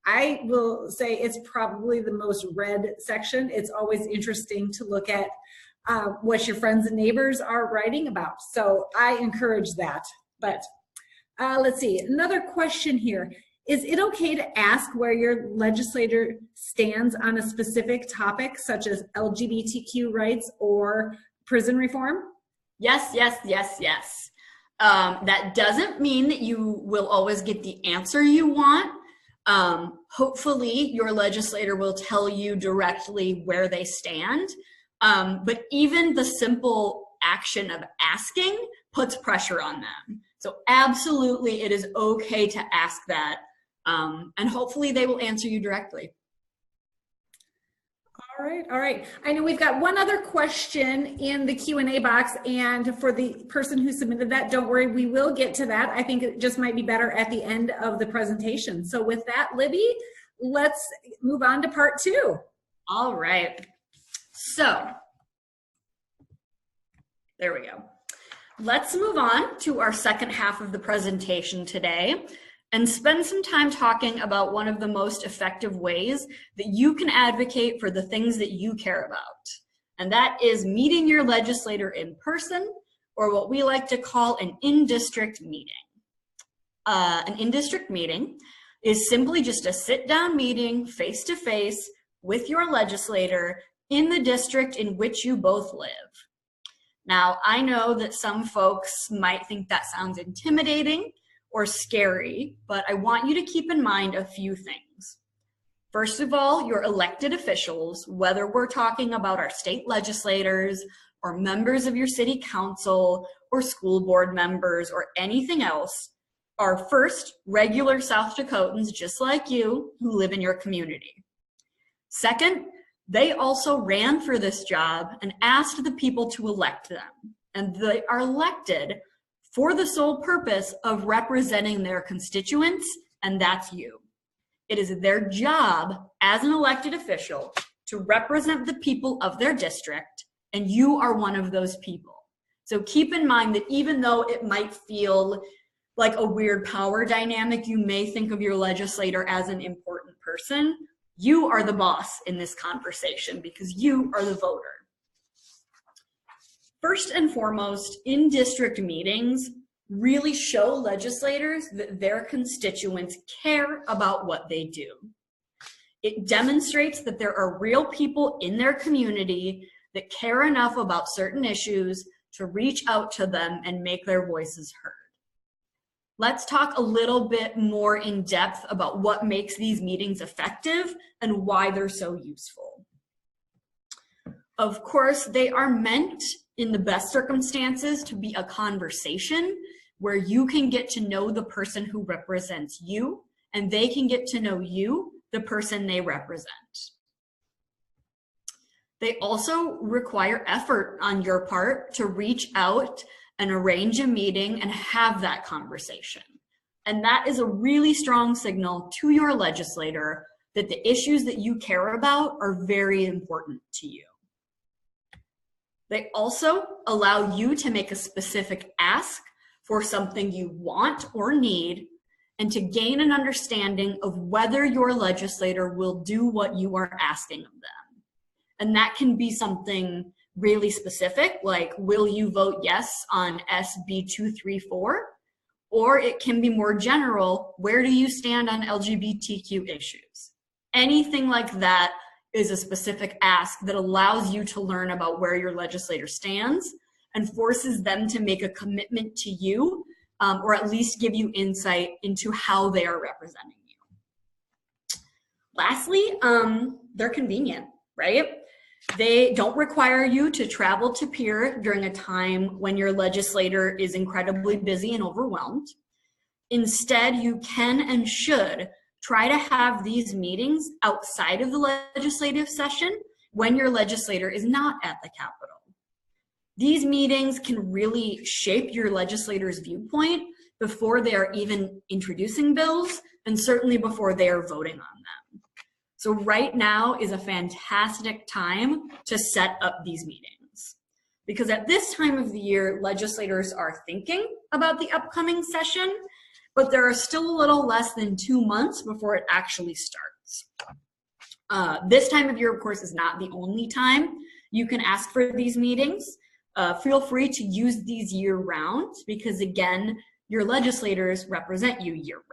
I will say it's probably the most read section. It's always interesting to look at what your friends and neighbors are writing about. So I encourage that. But let's see, another question here. Is it okay to ask where your legislator stands on a specific topic, such as LGBTQ rights or prison reform? Yes, yes, yes, yes. That doesn't mean that you will always get the answer you want. Hopefully your legislator will tell you directly where they stand. But even the simple action of asking puts pressure on them. So absolutely, it is okay to ask that. And hopefully they will answer you directly. All right, all right. I know we've got one other question in the Q&A box, and for the person who submitted that, don't worry, we will get to that. I think it just might be better at the end of the presentation. So with that, Libby, let's move on to part 2. All right. So there we go. Let's move on to our second half of the presentation today and spend some time talking about one of the most effective ways that you can advocate for the things that you care about. And that is meeting your legislator in person, or what we like to call an in-district meeting. An in-district meeting is simply just a sit-down meeting face-to-face with your legislator in the district in which you both live. Now, I know that some folks might think that sounds intimidating or scary, but I want you to keep in mind a few things. First of all, your elected officials, whether we're talking about our state legislators or members of your city council or school board members or anything else, are first regular South Dakotans just like you who live in your community. Second, they also ran for this job and asked the people to elect them, and they are elected for the sole purpose of representing their constituents, and that's you. It is their job as an elected official to represent the people of their district, and you are one of those people. So keep in mind that even though it might feel like a weird power dynamic, you may think of your legislator as an important person. You are the boss in this conversation because you are the voter. First and foremost, in-district meetings really show legislators that their constituents care about what they do. It demonstrates that there are real people in their community that care enough about certain issues to reach out to them and make their voices heard. Let's talk a little bit more in depth about what makes these meetings effective and why they're so useful. Of course, they are meant in the best circumstances to be a conversation where you can get to know the person who represents you and they can get to know you, the person they represent. They also require effort on your part to reach out and arrange a meeting and have that conversation. And that is a really strong signal to your legislator that the issues that you care about are very important to you. They also allow you to make a specific ask for something you want or need and to gain an understanding of whether your legislator will do what you are asking of them. And that can be something really specific, like, will you vote yes on SB 234? Or it can be more general, where do you stand on LGBTQ issues? Anything like that is a specific ask that allows you to learn about where your legislator stands and forces them to make a commitment to you, or at least give you insight into how they are representing you. Lastly, they're convenient, right? They don't require you to travel to Pierre during a time when your legislator is incredibly busy and overwhelmed. Instead, you can and should try to have these meetings outside of the legislative session when your legislator is not at the Capitol. These meetings can really shape your legislator's viewpoint before they are even introducing bills, and certainly before they are voting on them. So right now is a fantastic time to set up these meetings, because at this time of the year, legislators are thinking about the upcoming session, but there are still a little less than 2 months before it actually starts. This time of year, of course, is not the only time you can ask for these meetings. Feel free to use these year-round because, again, your legislators represent you year-round.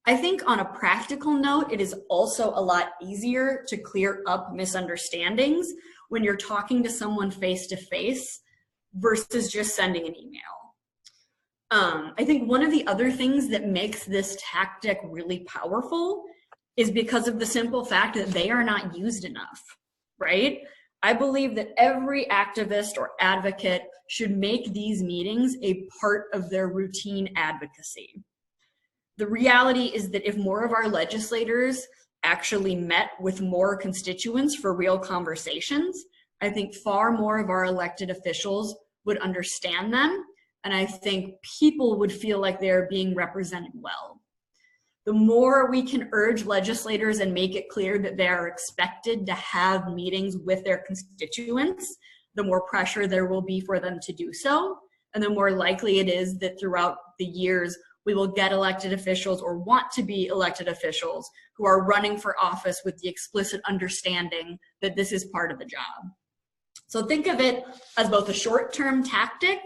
I think on a practical note, it is also a lot easier to clear up misunderstandings when you're talking to someone face-to-face versus just sending an email. I think one of the other things that makes this tactic really powerful is because of the simple fact that they are not used enough, right? I believe that every activist or advocate should make these meetings a part of their routine advocacy. The reality is that if more of our legislators actually met with more constituents for real conversations, I think far more of our elected officials would understand them, and I think people would feel like they're being represented well. The more we can urge legislators and make it clear that they are expected to have meetings with their constituents, the more pressure there will be for them to do so, and the more likely it is that throughout the years, we will get elected officials or want to be elected officials who are running for office with the explicit understanding that this is part of the job. So think of it as both a short-term tactic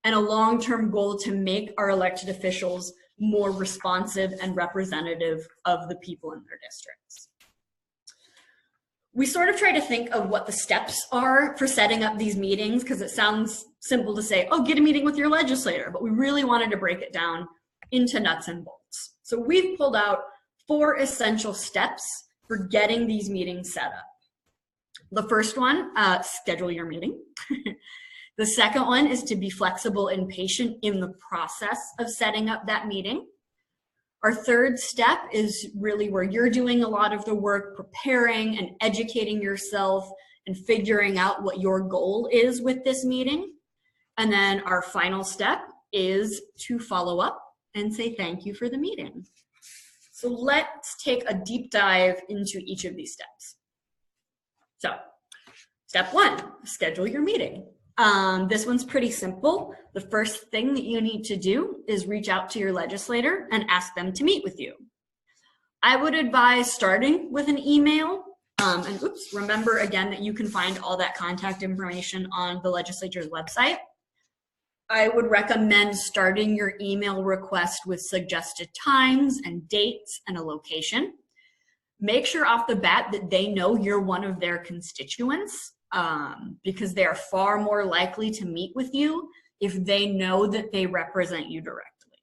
and a long-term goal to make our elected officials more responsive and representative of the people in their districts. We sort of try to think of what the steps are for setting up these meetings because it sounds simple to say, oh, get a meeting with your legislator, but we really wanted to break it down into nuts and bolts. So we've pulled out 4 essential steps for getting these meetings set up. The first one, schedule your meeting. The second one is to be flexible and patient in the process of setting up that meeting. Our third step is really where you're doing a lot of the work, preparing and educating yourself and figuring out what your goal is with this meeting. And then our final step is to follow up and say thank you for the meeting. So let's take a deep dive into each of these steps. So step 1, schedule your meeting. This one's pretty simple. The first thing that you need to do is reach out to your legislator and ask them to meet with you. I would advise starting with an email. And remember again that you can find all that contact information on the legislature's website. I would recommend starting your email request with suggested times and dates and a location. Make sure off the bat that they know you're one of their constituents, because they are far more likely to meet with you if they know that they represent you directly.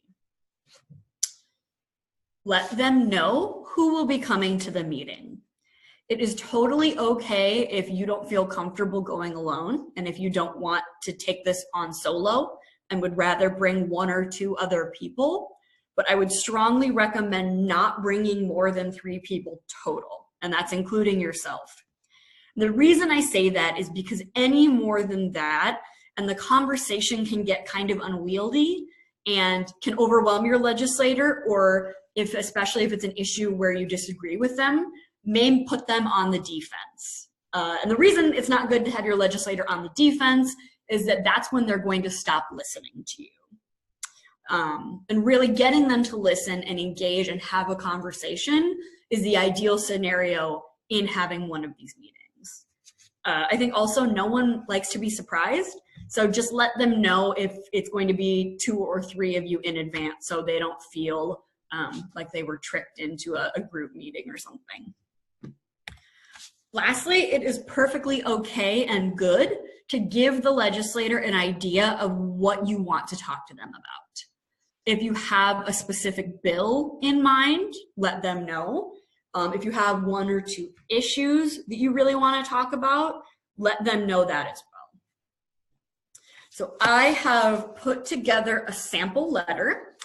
Let them know who will be coming to the meeting. It is totally okay if you don't feel comfortable going alone and if you don't want to take this on solo and would rather bring 1 or 2 other people, but I would strongly recommend not bringing more than 3 people total, and that's including yourself. The reason I say that is because any more than that, and the conversation can get kind of unwieldy and can overwhelm your legislator, or especially if it's an issue where you disagree with them, may put them on the defense. And the reason it's not good to have your legislator on the defense is that that's when they're going to stop listening to you. And really getting them to listen and engage and have a conversation is the ideal scenario in having one of these meetings. I think also no one likes to be surprised, so just let them know if it's going to be 2 or 3 of you in advance so they don't feel like they were tricked into a group meeting or something. Lastly, it is perfectly okay and good to give the legislator an idea of what you want to talk to them about. If you have a specific bill in mind, let them know. If you have 1 or 2 issues that you really want to talk about, let them know that as well. So I have put together a sample letter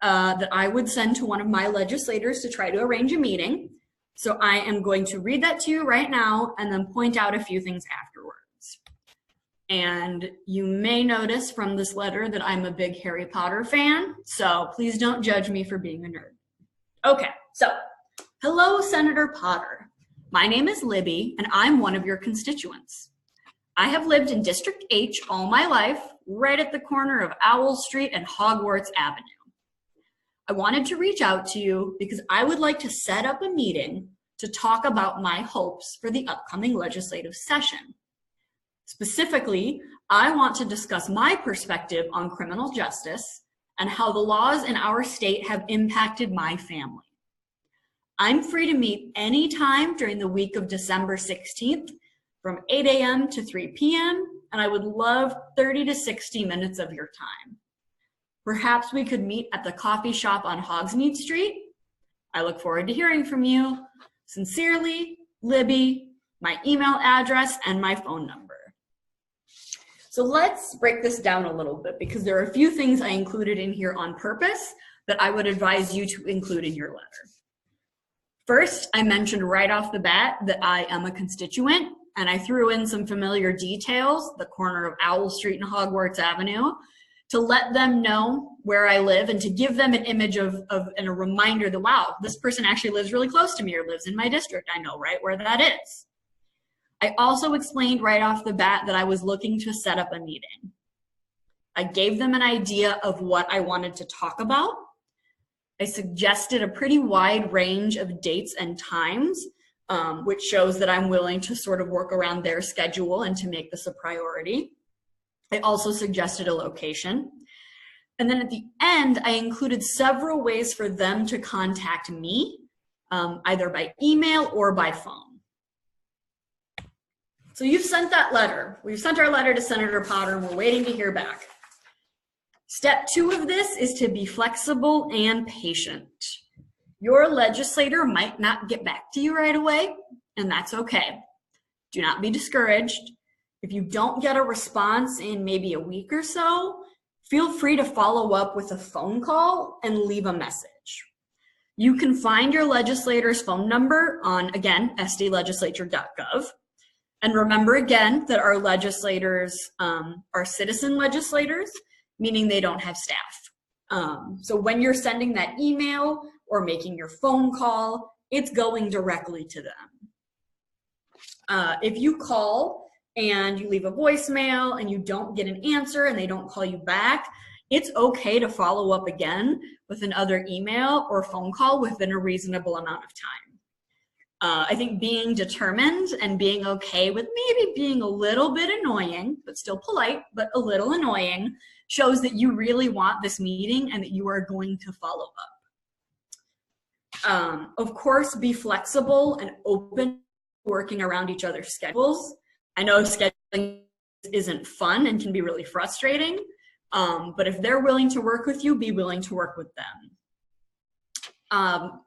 that I would send to one of my legislators to try to arrange a meeting. So I am going to read that to you right now and then point out a few things afterwards. And you may notice from this letter that I'm a big Harry Potter fan, so please don't judge me for being a nerd. Okay, so hello, Senator Potter. My name is Libby, and I'm one of your constituents. I have lived in District H all my life, right at the corner of Owl Street and Hogwarts Avenue. I wanted to reach out to you because I would like to set up a meeting to talk about my hopes for the upcoming legislative session. Specifically, I want to discuss my perspective on criminal justice and how the laws in our state have impacted my family. I'm free to meet anytime during the week of December 16th from 8 a.m. to 3 p.m., and I would love 30 to 60 minutes of your time. Perhaps we could meet at the coffee shop on Hogsmeade Street. I look forward to hearing from you. Sincerely, Libby, my email address, and my phone number. So let's break this down a little bit because there are a few things I included in here on purpose that I would advise you to include in your letter. First, I mentioned right off the bat that I am a constituent, and I threw in some familiar details, the corner of Owl Street and Hogwarts Avenue, to let them know where I live and to give them an image and a reminder that, wow, this person actually lives really close to me or lives in my district. I know right where that is. I also explained right off the bat that I was looking to set up a meeting. I gave them an idea of what I wanted to talk about. I suggested a pretty wide range of dates and times, which shows that I'm willing to sort of work around their schedule and to make this a priority. I also suggested a location. And then at the end, I included several ways for them to contact me, either by email or by phone. So you've sent that letter. We've sent our letter to Senator Potter, and we're waiting to hear back. Step 2 of this is to be flexible and patient. Your legislator might not get back to you right away, and that's okay. Do not be discouraged. If you don't get a response in maybe a week or so, feel free to follow up with a phone call and leave a message. You can find your legislator's phone number on, again, sdlegislature.gov. And remember again that our legislators are citizen legislators, meaning they don't have staff. So when you're sending that email or making your phone call, it's going directly to them. If you call and you leave a voicemail and you don't get an answer and they don't call you back, it's okay to follow up again with another email or phone call within a reasonable amount of time. I think being determined and being okay with maybe being a little bit annoying, but still polite, but a little annoying, shows that you really want this meeting and that you are going to follow up. Of course, be flexible and open, working around each other's schedules. I know scheduling isn't fun and can be really frustrating, but if they're willing to work with you, be willing to work with them.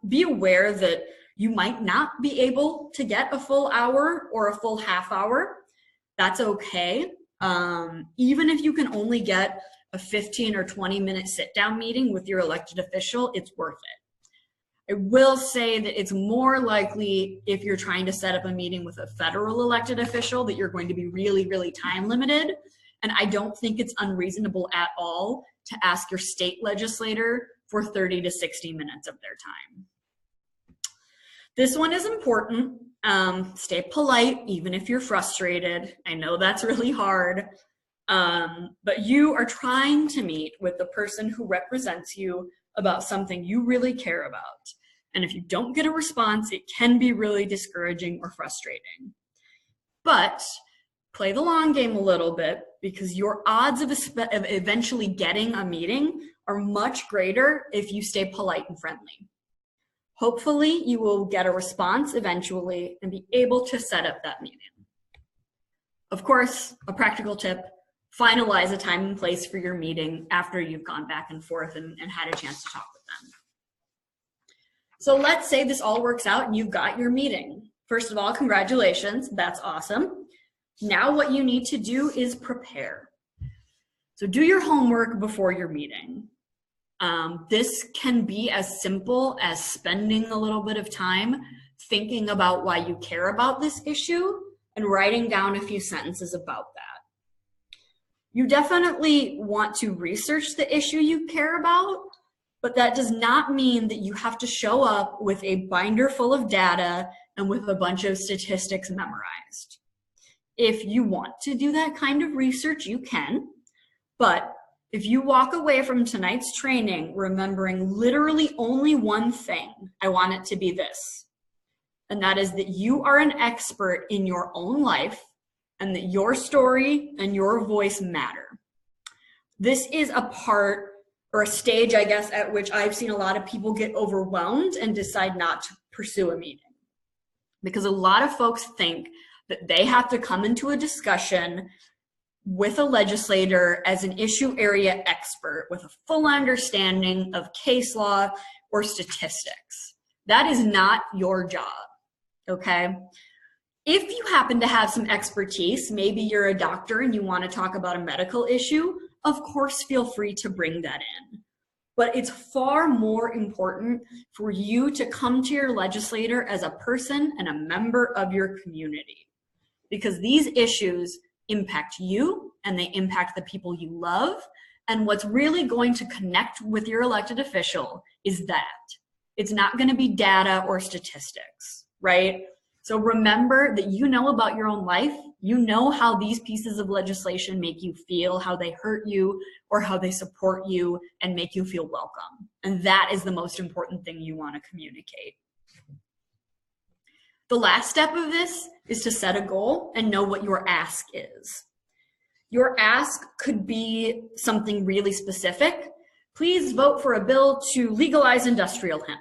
Be aware that you might not be able to get a full hour or a full half hour. That's okay. Even if you can only get a 15 or 20-minute sit-down meeting with your elected official, it's worth it. I will say that it's more likely if you're trying to set up a meeting with a federal elected official that you're going to be really, really time limited. And I don't think it's unreasonable at all to ask your state legislator for 30 to 60 minutes of their time. This one is important. Stay polite, even if you're frustrated. I know that's really hard, but you are trying to meet with the person who represents you about something you really care about. And if you don't get a response, it can be really discouraging or frustrating. But play the long game a little bit, because your odds of eventually getting a meeting are much greater if you stay polite and friendly. Hopefully, you will get a response eventually and be able to set up that meeting. Of course, a practical tip, finalize a time and place for your meeting after you've gone back and forth and had a chance to talk with them. So let's say this all works out and you've got your meeting. First of all, congratulations, that's awesome. Now what you need to do is prepare. So do your homework before your meeting. This can be as simple as spending a little bit of time thinking about why you care about this issue and writing down a few sentences about that. You definitely want to research the issue you care about, but that does not mean that you have to show up with a binder full of data and with a bunch of statistics memorized. If you want to do that kind of research, you can, but if you walk away from tonight's training remembering literally only one thing, I want it to be this, and that is that you are an expert in your own life and that your story and your voice matter. This is a part or a stage, I guess, at which I've seen a lot of people get overwhelmed and decide not to pursue a meeting. Because a lot of folks think that they have to come into a discussion with a legislator as an issue area expert with a full understanding of case law or statistics. That is not your job, okay? If you happen to have some expertise, maybe you're a doctor and you want to talk about a medical issue, of course, feel free to bring that in. But it's far more important for you to come to your legislator as a person and a member of your community, because these issues impact you and they impact the people you love. And what's really going to connect with your elected official is that. It's not going to be data or statistics, right? So remember that you know about your own life. You know how these pieces of legislation make you feel, how they hurt you, or how they support you and make you feel welcome. And that is the most important thing you want to communicate. The last step of this is to set a goal and know what your ask is. Your ask could be something really specific. Please vote for a bill to legalize industrial hemp.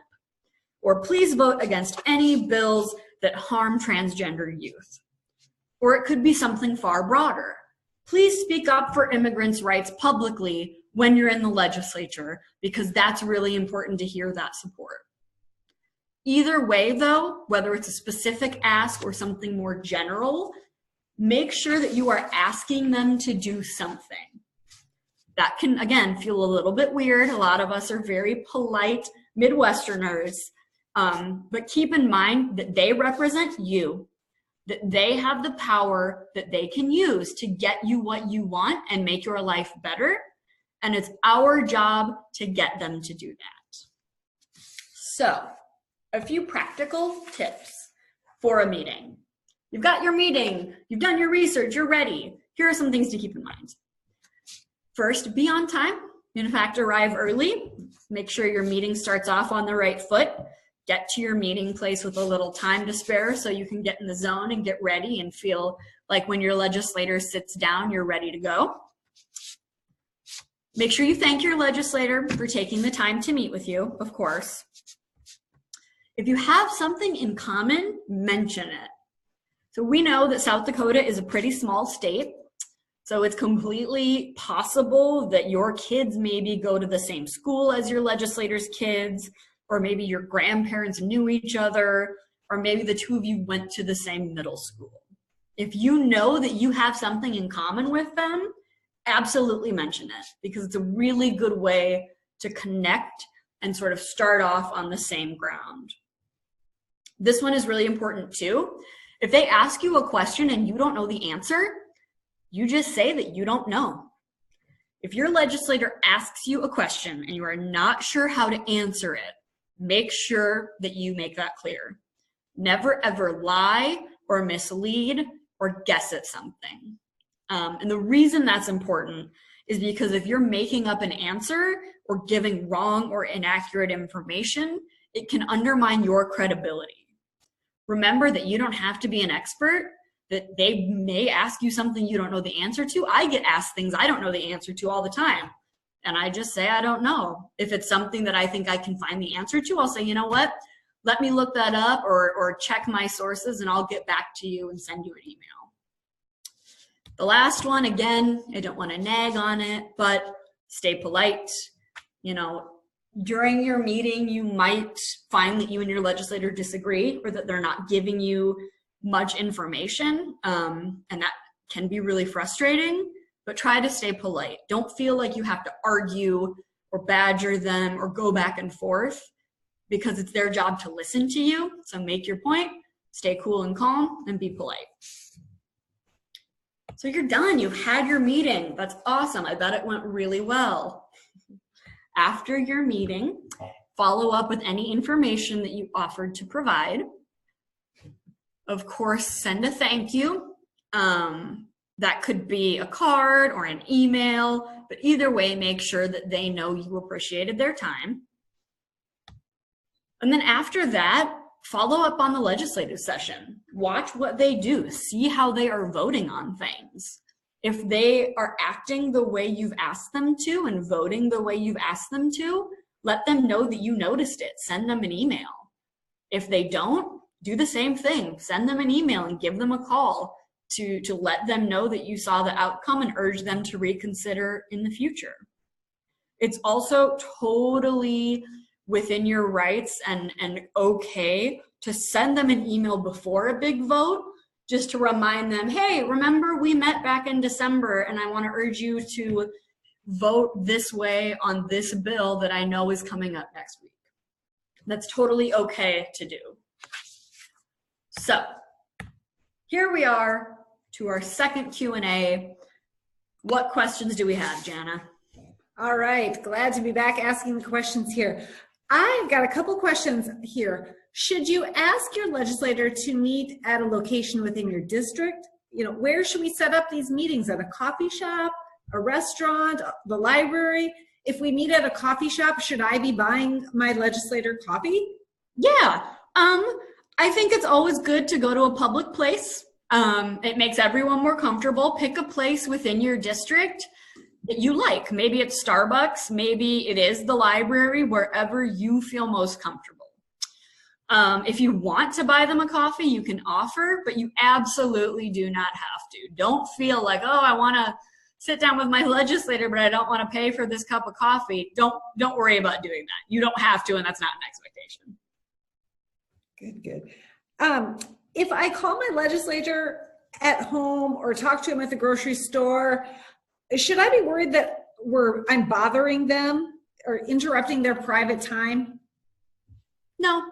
Or please vote against any bills that harm transgender youth. Or it could be something far broader. Please speak up for immigrants' rights publicly when you're in the legislature, because that's really important to hear that support. Either way, though, whether it's a specific ask or something more general, make sure that you are asking them to do something. That can, again, feel a little bit weird. A lot of us are very polite Midwesterners, but keep in mind that they represent you. that they have the power that they can use to get you what you want and make your life better. And it's our job to get them to do that. So, a few practical tips for a meeting. You've got your meeting, you've done your research, you're ready. Here are some things to keep in mind. First, be on time. In fact, arrive early. Make sure your meeting starts off on the right foot. Get to your meeting place with a little time to spare so you can get in the zone and get ready and feel like when your legislator sits down, you're ready to go. Make sure you thank your legislator for taking the time to meet with you, of course. If you have something in common, mention it. So we know that South Dakota is a pretty small state, so it's completely possible that your kids maybe go to the same school as your legislator's kids, or maybe your grandparents knew each other, or maybe the two of you went to the same middle school. If you know that you have something in common with them, absolutely mention it, because it's a really good way to connect and sort of start off on the same ground. This one is really important too. If they ask you a question and you don't know the answer, you just say that you don't know. If your legislator asks you a question and you are not sure how to answer it, make sure that you make that clear. Never ever lie or mislead or guess at something. And the reason that's important is because if you're making up an answer or giving wrong or inaccurate information, it can undermine your credibility. Remember that you don't have to be an expert, that they may ask you something you don't know the answer to. I get asked things I don't know the answer to all the time. And I just say, I don't know. If it's something that I think I can find the answer to, I'll say, you know what? Let me look that up or check my sources and I'll get back to you and send you an email. The last one, again, I don't want to nag on it, but stay polite. You know, during your meeting, you might find that you and your legislator disagree or that they're not giving you much information, and that can be really frustrating, but try to stay polite. Don't feel like you have to argue or badger them or go back and forth, because it's their job to listen to you. So make your point, stay cool and calm, and be polite. So you're done, you've had your meeting. That's awesome, I bet it went really well. After your meeting, follow up with any information that you offered to provide. Of course, send a thank you. That could be a card or an email, but either way, make sure that they know you appreciated their time. And then after that, follow up on the legislative session. Watch what they do. See how they are voting on things. If they are acting the way you've asked them to and voting the way you've asked them to, let them know that you noticed it. Send them an email. If they don't, do the same thing. Send them an email and give them a call to let them know that you saw the outcome and urge them to reconsider in the future. It's also totally within your rights and okay to send them an email before a big vote, just to remind them, hey, remember we met back in December and I want to urge you to vote this way on this bill that I know is coming up next week. That's totally okay to do. So here we are to our second Q&A. What questions do we have, Jana? All right, glad to be back asking the questions here. I've got a couple questions here. Should you ask your legislator to meet at a location within your district? You know, where should we set up these meetings? At a coffee shop, a restaurant, the library? If we meet at a coffee shop, should I be buying my legislator coffee? Yeah, I think it's always good to go to a public place. It makes everyone more comfortable. Pick a place within your district that you like. Maybe it's Starbucks, maybe it is the library, wherever you feel most comfortable. If you want to buy them a coffee, you can offer, but you absolutely do not have to. Don't feel like, oh, I want to sit down with my legislator, but I don't want to pay for this cup of coffee. Don't worry about doing that. You don't have to, and that's not an expectation. Good. If I call my legislator at home or talk to him at the grocery store, should I be worried that I'm bothering them or interrupting their private time? No,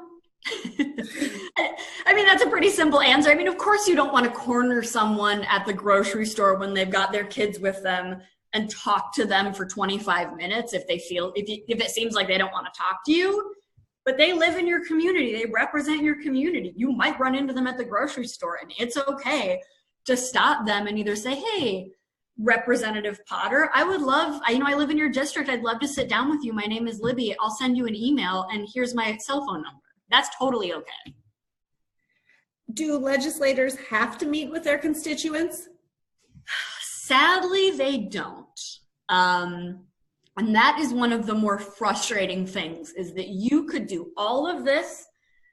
I mean, that's a pretty simple answer. I mean, of course you don't want to corner someone at the grocery store when they've got their kids with them and talk to them for 25 minutes if it seems like they don't want to talk to you. But they live in your community. They represent your community. You might run into them at the grocery store, and it's okay to stop them and either say, hey, Representative Potter, I live in your district. I'd love to sit down with you. My name is Libby. I'll send you an email, and here's my cell phone number. That's totally okay. Do legislators have to meet with their constituents? Sadly, they don't. And that is one of the more frustrating things, is that you could do all of this,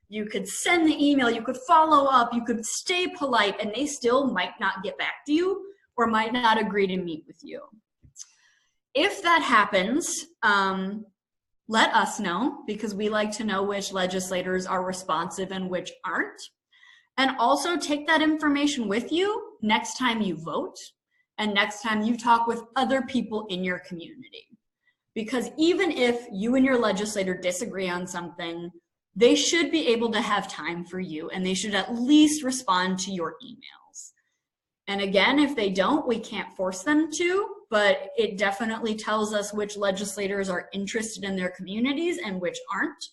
you could send the email, you could follow up, you could stay polite, and they still might not get back to you or might not agree to meet with you. If that happens, let us know, because we like to know which legislators are responsive and which aren't. And also take that information with you next time you vote and next time you talk with other people in your community. Because even if you and your legislator disagree on something, they should be able to have time for you, and they should at least respond to your emails. And again, if they don't, we can't force them to, but it definitely tells us which legislators are interested in their communities and which aren't.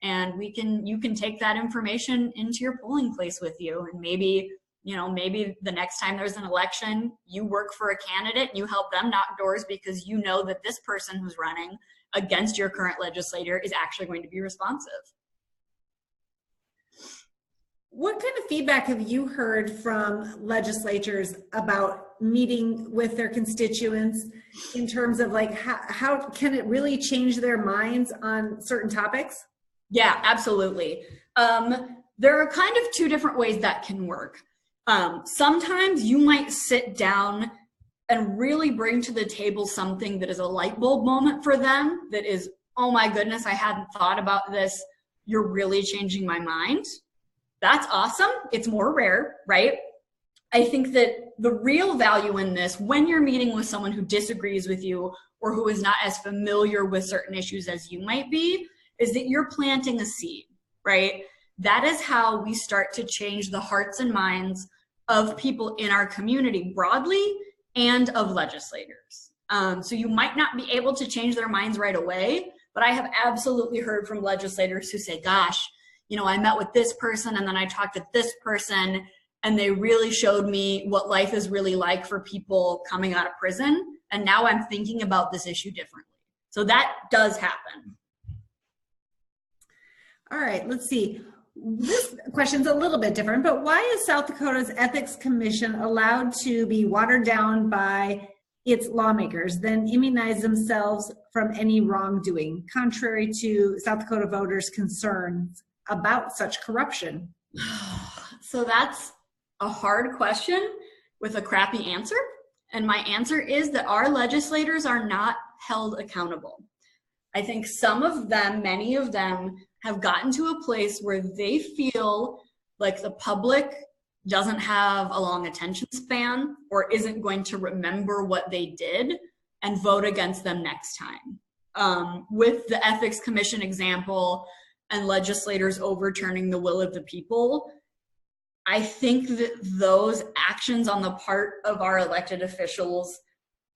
And you can take that information into your polling place with you, and maybe the next time there's an election, you work for a candidate and you help them knock doors because you know that this person who's running against your current legislator is actually going to be responsive. What kind of feedback have you heard from legislators about meeting with their constituents in terms of like how can it really change their minds on certain topics? Yeah, absolutely. There are kind of two different ways that can work. Sometimes you might sit down and really bring to the table something that is a light bulb moment for them that is, oh my goodness, I hadn't thought about this. You're really changing my mind. That's awesome. It's more rare, right? I think that the real value in this, when you're meeting with someone who disagrees with you or who is not as familiar with certain issues as you might be, is that you're planting a seed, right? That is how we start to change the hearts and minds of people in our community broadly and of legislators. So you might not be able to change their minds right away, but I have absolutely heard from legislators who say, gosh, I met with this person and then I talked to this person and they really showed me what life is really like for people coming out of prison. And now I'm thinking about this issue differently. So that does happen. All right, let's see. This question's a little bit different, but why is South Dakota's Ethics Commission allowed to be watered down by its lawmakers, then immunize themselves from any wrongdoing, contrary to South Dakota voters' concerns about such corruption? So that's a hard question with a crappy answer. And my answer is that our legislators are not held accountable. I think many of them, have gotten to a place where they feel like the public doesn't have a long attention span or isn't going to remember what they did and vote against them next time. With the Ethics Commission example and legislators overturning the will of the people, I think that those actions on the part of our elected officials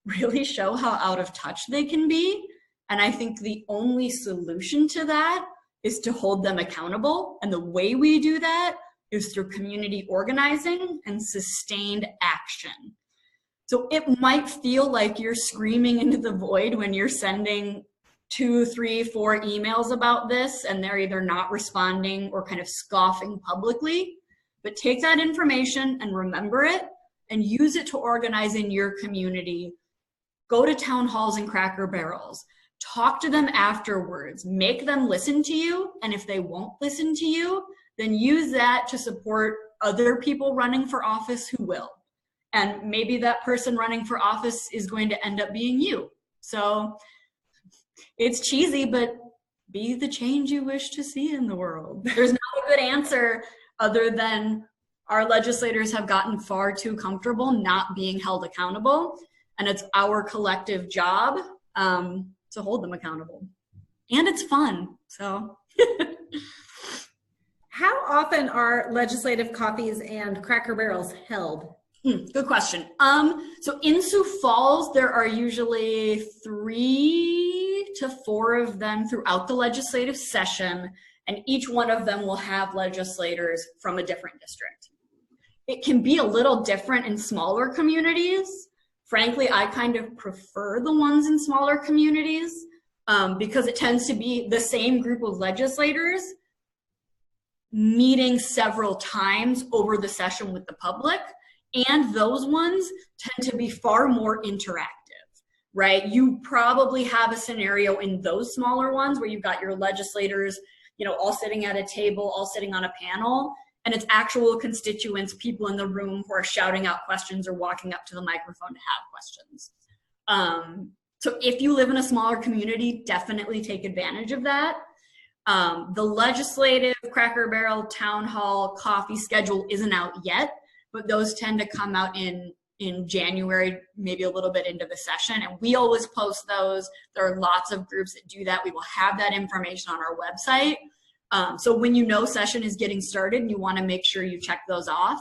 really show how out of touch they can be. And I think the only solution to that is to hold them accountable. And the way we do that is through community organizing and sustained action. So it might feel like you're screaming into the void when you're sending 2, 3, 4 emails about this and they're either not responding or kind of scoffing publicly. But take that information and remember it and use it to organize in your community. Go to town halls and Cracker Barrels. Talk to them afterwards. Make them listen to you. And if they won't listen to you, then use that to support other people running for office who will. And maybe that person running for office is going to end up being you. So it's cheesy, but be the change you wish to see in the world. There's not a good answer other than our legislators have gotten far too comfortable not being held accountable. And it's our collective job to hold them accountable. And it's fun, so. How often are legislative coffees and Cracker Barrels held? Good question. So in Sioux Falls, there are usually 3 to 4 of them throughout the legislative session, and each one of them will have legislators from a different district. It can be a little different in smaller communities. Frankly, I kind of prefer the ones in smaller communities because it tends to be the same group of legislators meeting several times over the session with the public. And those ones tend to be far more interactive, right? You probably have a scenario in those smaller ones where you've got your legislators, all sitting at a table, all sitting on a panel, and it's actual constituents, people in the room who are shouting out questions or walking up to the microphone to have questions. So if you live in a smaller community, definitely take advantage of that. The legislative Cracker Barrel Town Hall coffee schedule isn't out yet, but those tend to come out in January, maybe a little bit into the session. And we always post those. There are lots of groups that do that. We will have that information on our website. So when session is getting started and you want to make sure you check those off,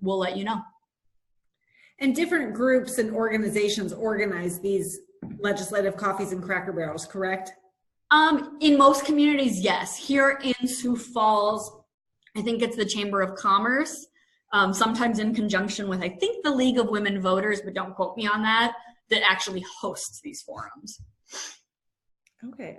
we'll let you know. And different groups and organizations organize these legislative coffees and Cracker Barrels, correct? In most communities, yes. Here in Sioux Falls, I think it's the Chamber of Commerce, sometimes in conjunction with, I think, the League of Women Voters, but don't quote me on that actually hosts these forums. Okay.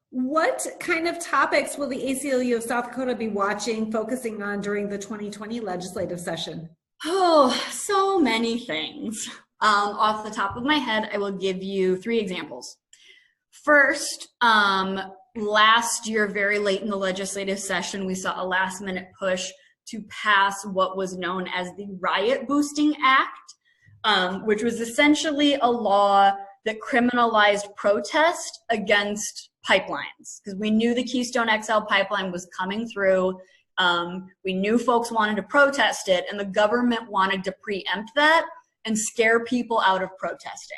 What kind of topics will the ACLU of South Dakota be focusing on during the 2020 legislative session? Oh, so many things. Off the top of my head, I will give you 3 examples. First, last year, very late in the legislative session, we saw a last-minute push to pass what was known as the Riot Boosting Act, which was essentially a law that criminalized protest against pipelines, because we knew the Keystone XL pipeline was coming through. We knew folks wanted to protest it, and the government wanted to preempt that and scare people out of protesting.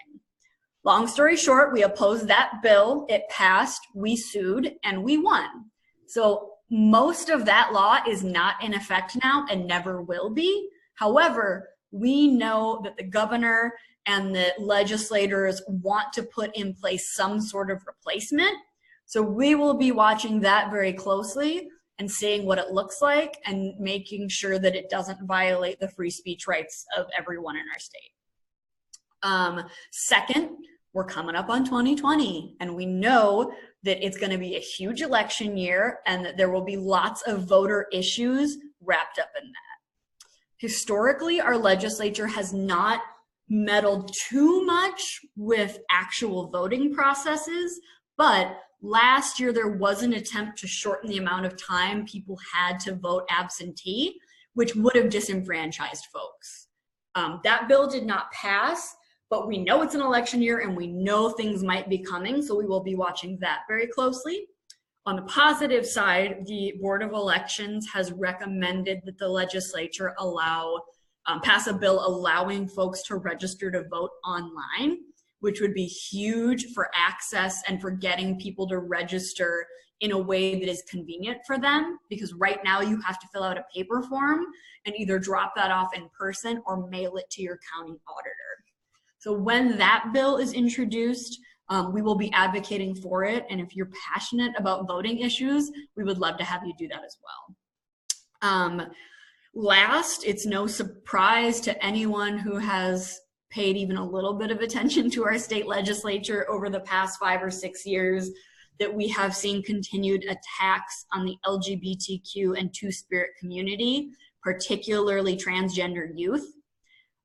Long story short, we opposed that bill. It passed, we sued, and we won. So most of that law is not in effect now and never will be. However, we know that the governor and the legislators want to put in place some sort of replacement. So we will be watching that very closely and seeing what it looks like and making sure that it doesn't violate the free speech rights of everyone in our state. Second, we're coming up on 2020, and we know that it's going to be a huge election year and that there will be lots of voter issues wrapped up in that. Historically, our legislature has not meddled too much with actual voting processes, but last year there was an attempt to shorten the amount of time people had to vote absentee, which would have disenfranchised folks. That bill did not pass, but we know it's an election year and we know things might be coming, so we will be watching that very closely. On the positive side, the Board of Elections has recommended that the legislature pass a bill allowing folks to register to vote online, which would be huge for access and for getting people to register in a way that is convenient for them, because right now you have to fill out a paper form and either drop that off in person or mail it to your county auditor. So when that bill is introduced, we will be advocating for it. And if you're passionate about voting issues, we would love to have you do that as well. Last, it's no surprise to anyone who has paid even a little bit of attention to our state legislature over the past 5 or 6 years that we have seen continued attacks on the LGBTQ and Two-Spirit community, particularly transgender youth.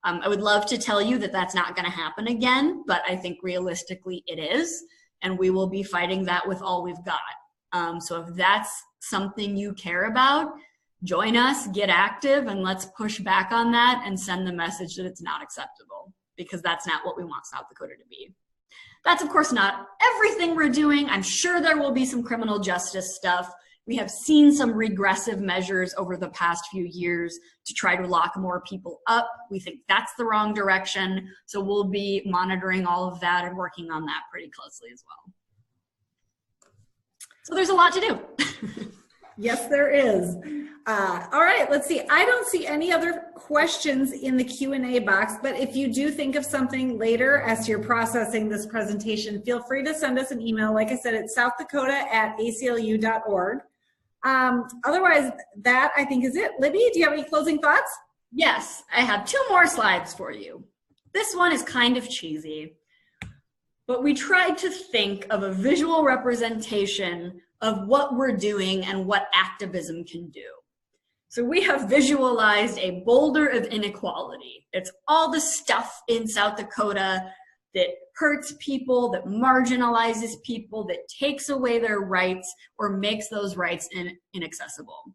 I would love to tell you that that's not going to happen again, but I think realistically it is, and we will be fighting that with all we've got. So if that's something you care about, join us, get active, and let's push back on that and send the message that it's not acceptable, because that's not what we want South Dakota to be. That's, of course, not everything we're doing. I'm sure there will be some criminal justice stuff. We have seen some regressive measures over the past few years to try to lock more people up. We think that's the wrong direction. So we'll be monitoring all of that and working on that pretty closely as well. So there's a lot to do. Yes, there is. All right, let's see. I don't see any other questions in the Q&A box, but if you do think of something later as you're processing this presentation, feel free to send us an email. Like I said, it's southdakota@aclu.org. Otherwise, that I think is it. Libby, do you have any closing thoughts? Yes, I have 2 more slides for you. This one is kind of cheesy, but we tried to think of a visual representation of what we're doing and what activism can do. So we have visualized a boulder of inequality. It's all the stuff in South Dakota that hurts people, that marginalizes people, that takes away their rights or makes those rights inaccessible.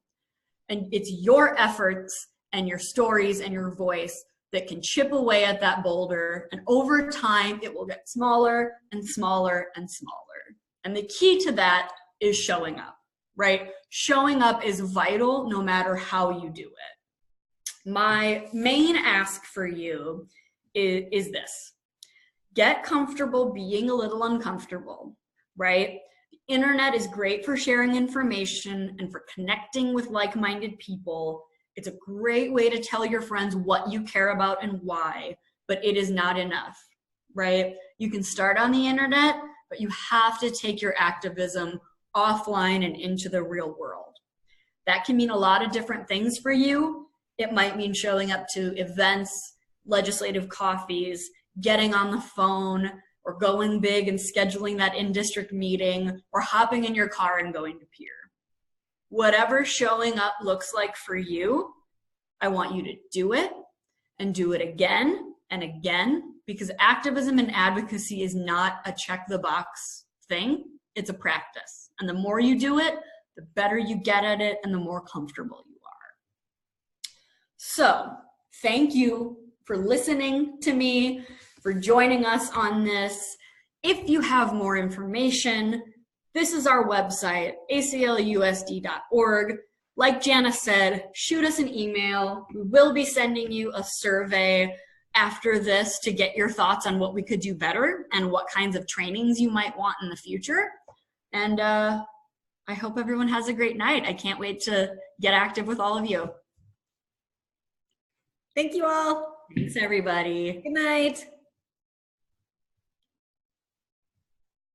And it's your efforts and your stories and your voice that can chip away at that boulder. And over time, it will get smaller and smaller and smaller. And the key to that is showing up, right? Showing up is vital no matter how you do it. My main ask for you is this. Get comfortable being a little uncomfortable, right? The internet is great for sharing information and for connecting with like-minded people. It's a great way to tell your friends what you care about and why, but it is not enough, right? You can start on the internet, but you have to take your activism offline and into the real world. That can mean a lot of different things for you. It might mean showing up to events, legislative coffees, getting on the phone, or going big and scheduling that in-district meeting, or hopping in your car and going to Peer. Whatever showing up looks like for you, I want you to do it and do it again and again, because activism and advocacy is not a check the box thing. It's a practice. And the more you do it, the better you get at it and the more comfortable you are. So thank you for listening to me, for joining us on this. If you have more information, this is our website, aclusd.org. Like Jana said, shoot us an email. We will be sending you a survey after this to get your thoughts on what we could do better and what kinds of trainings you might want in the future. And I hope everyone has a great night. I can't wait to get active with all of you. Thank you all. Thanks, everybody. Good night.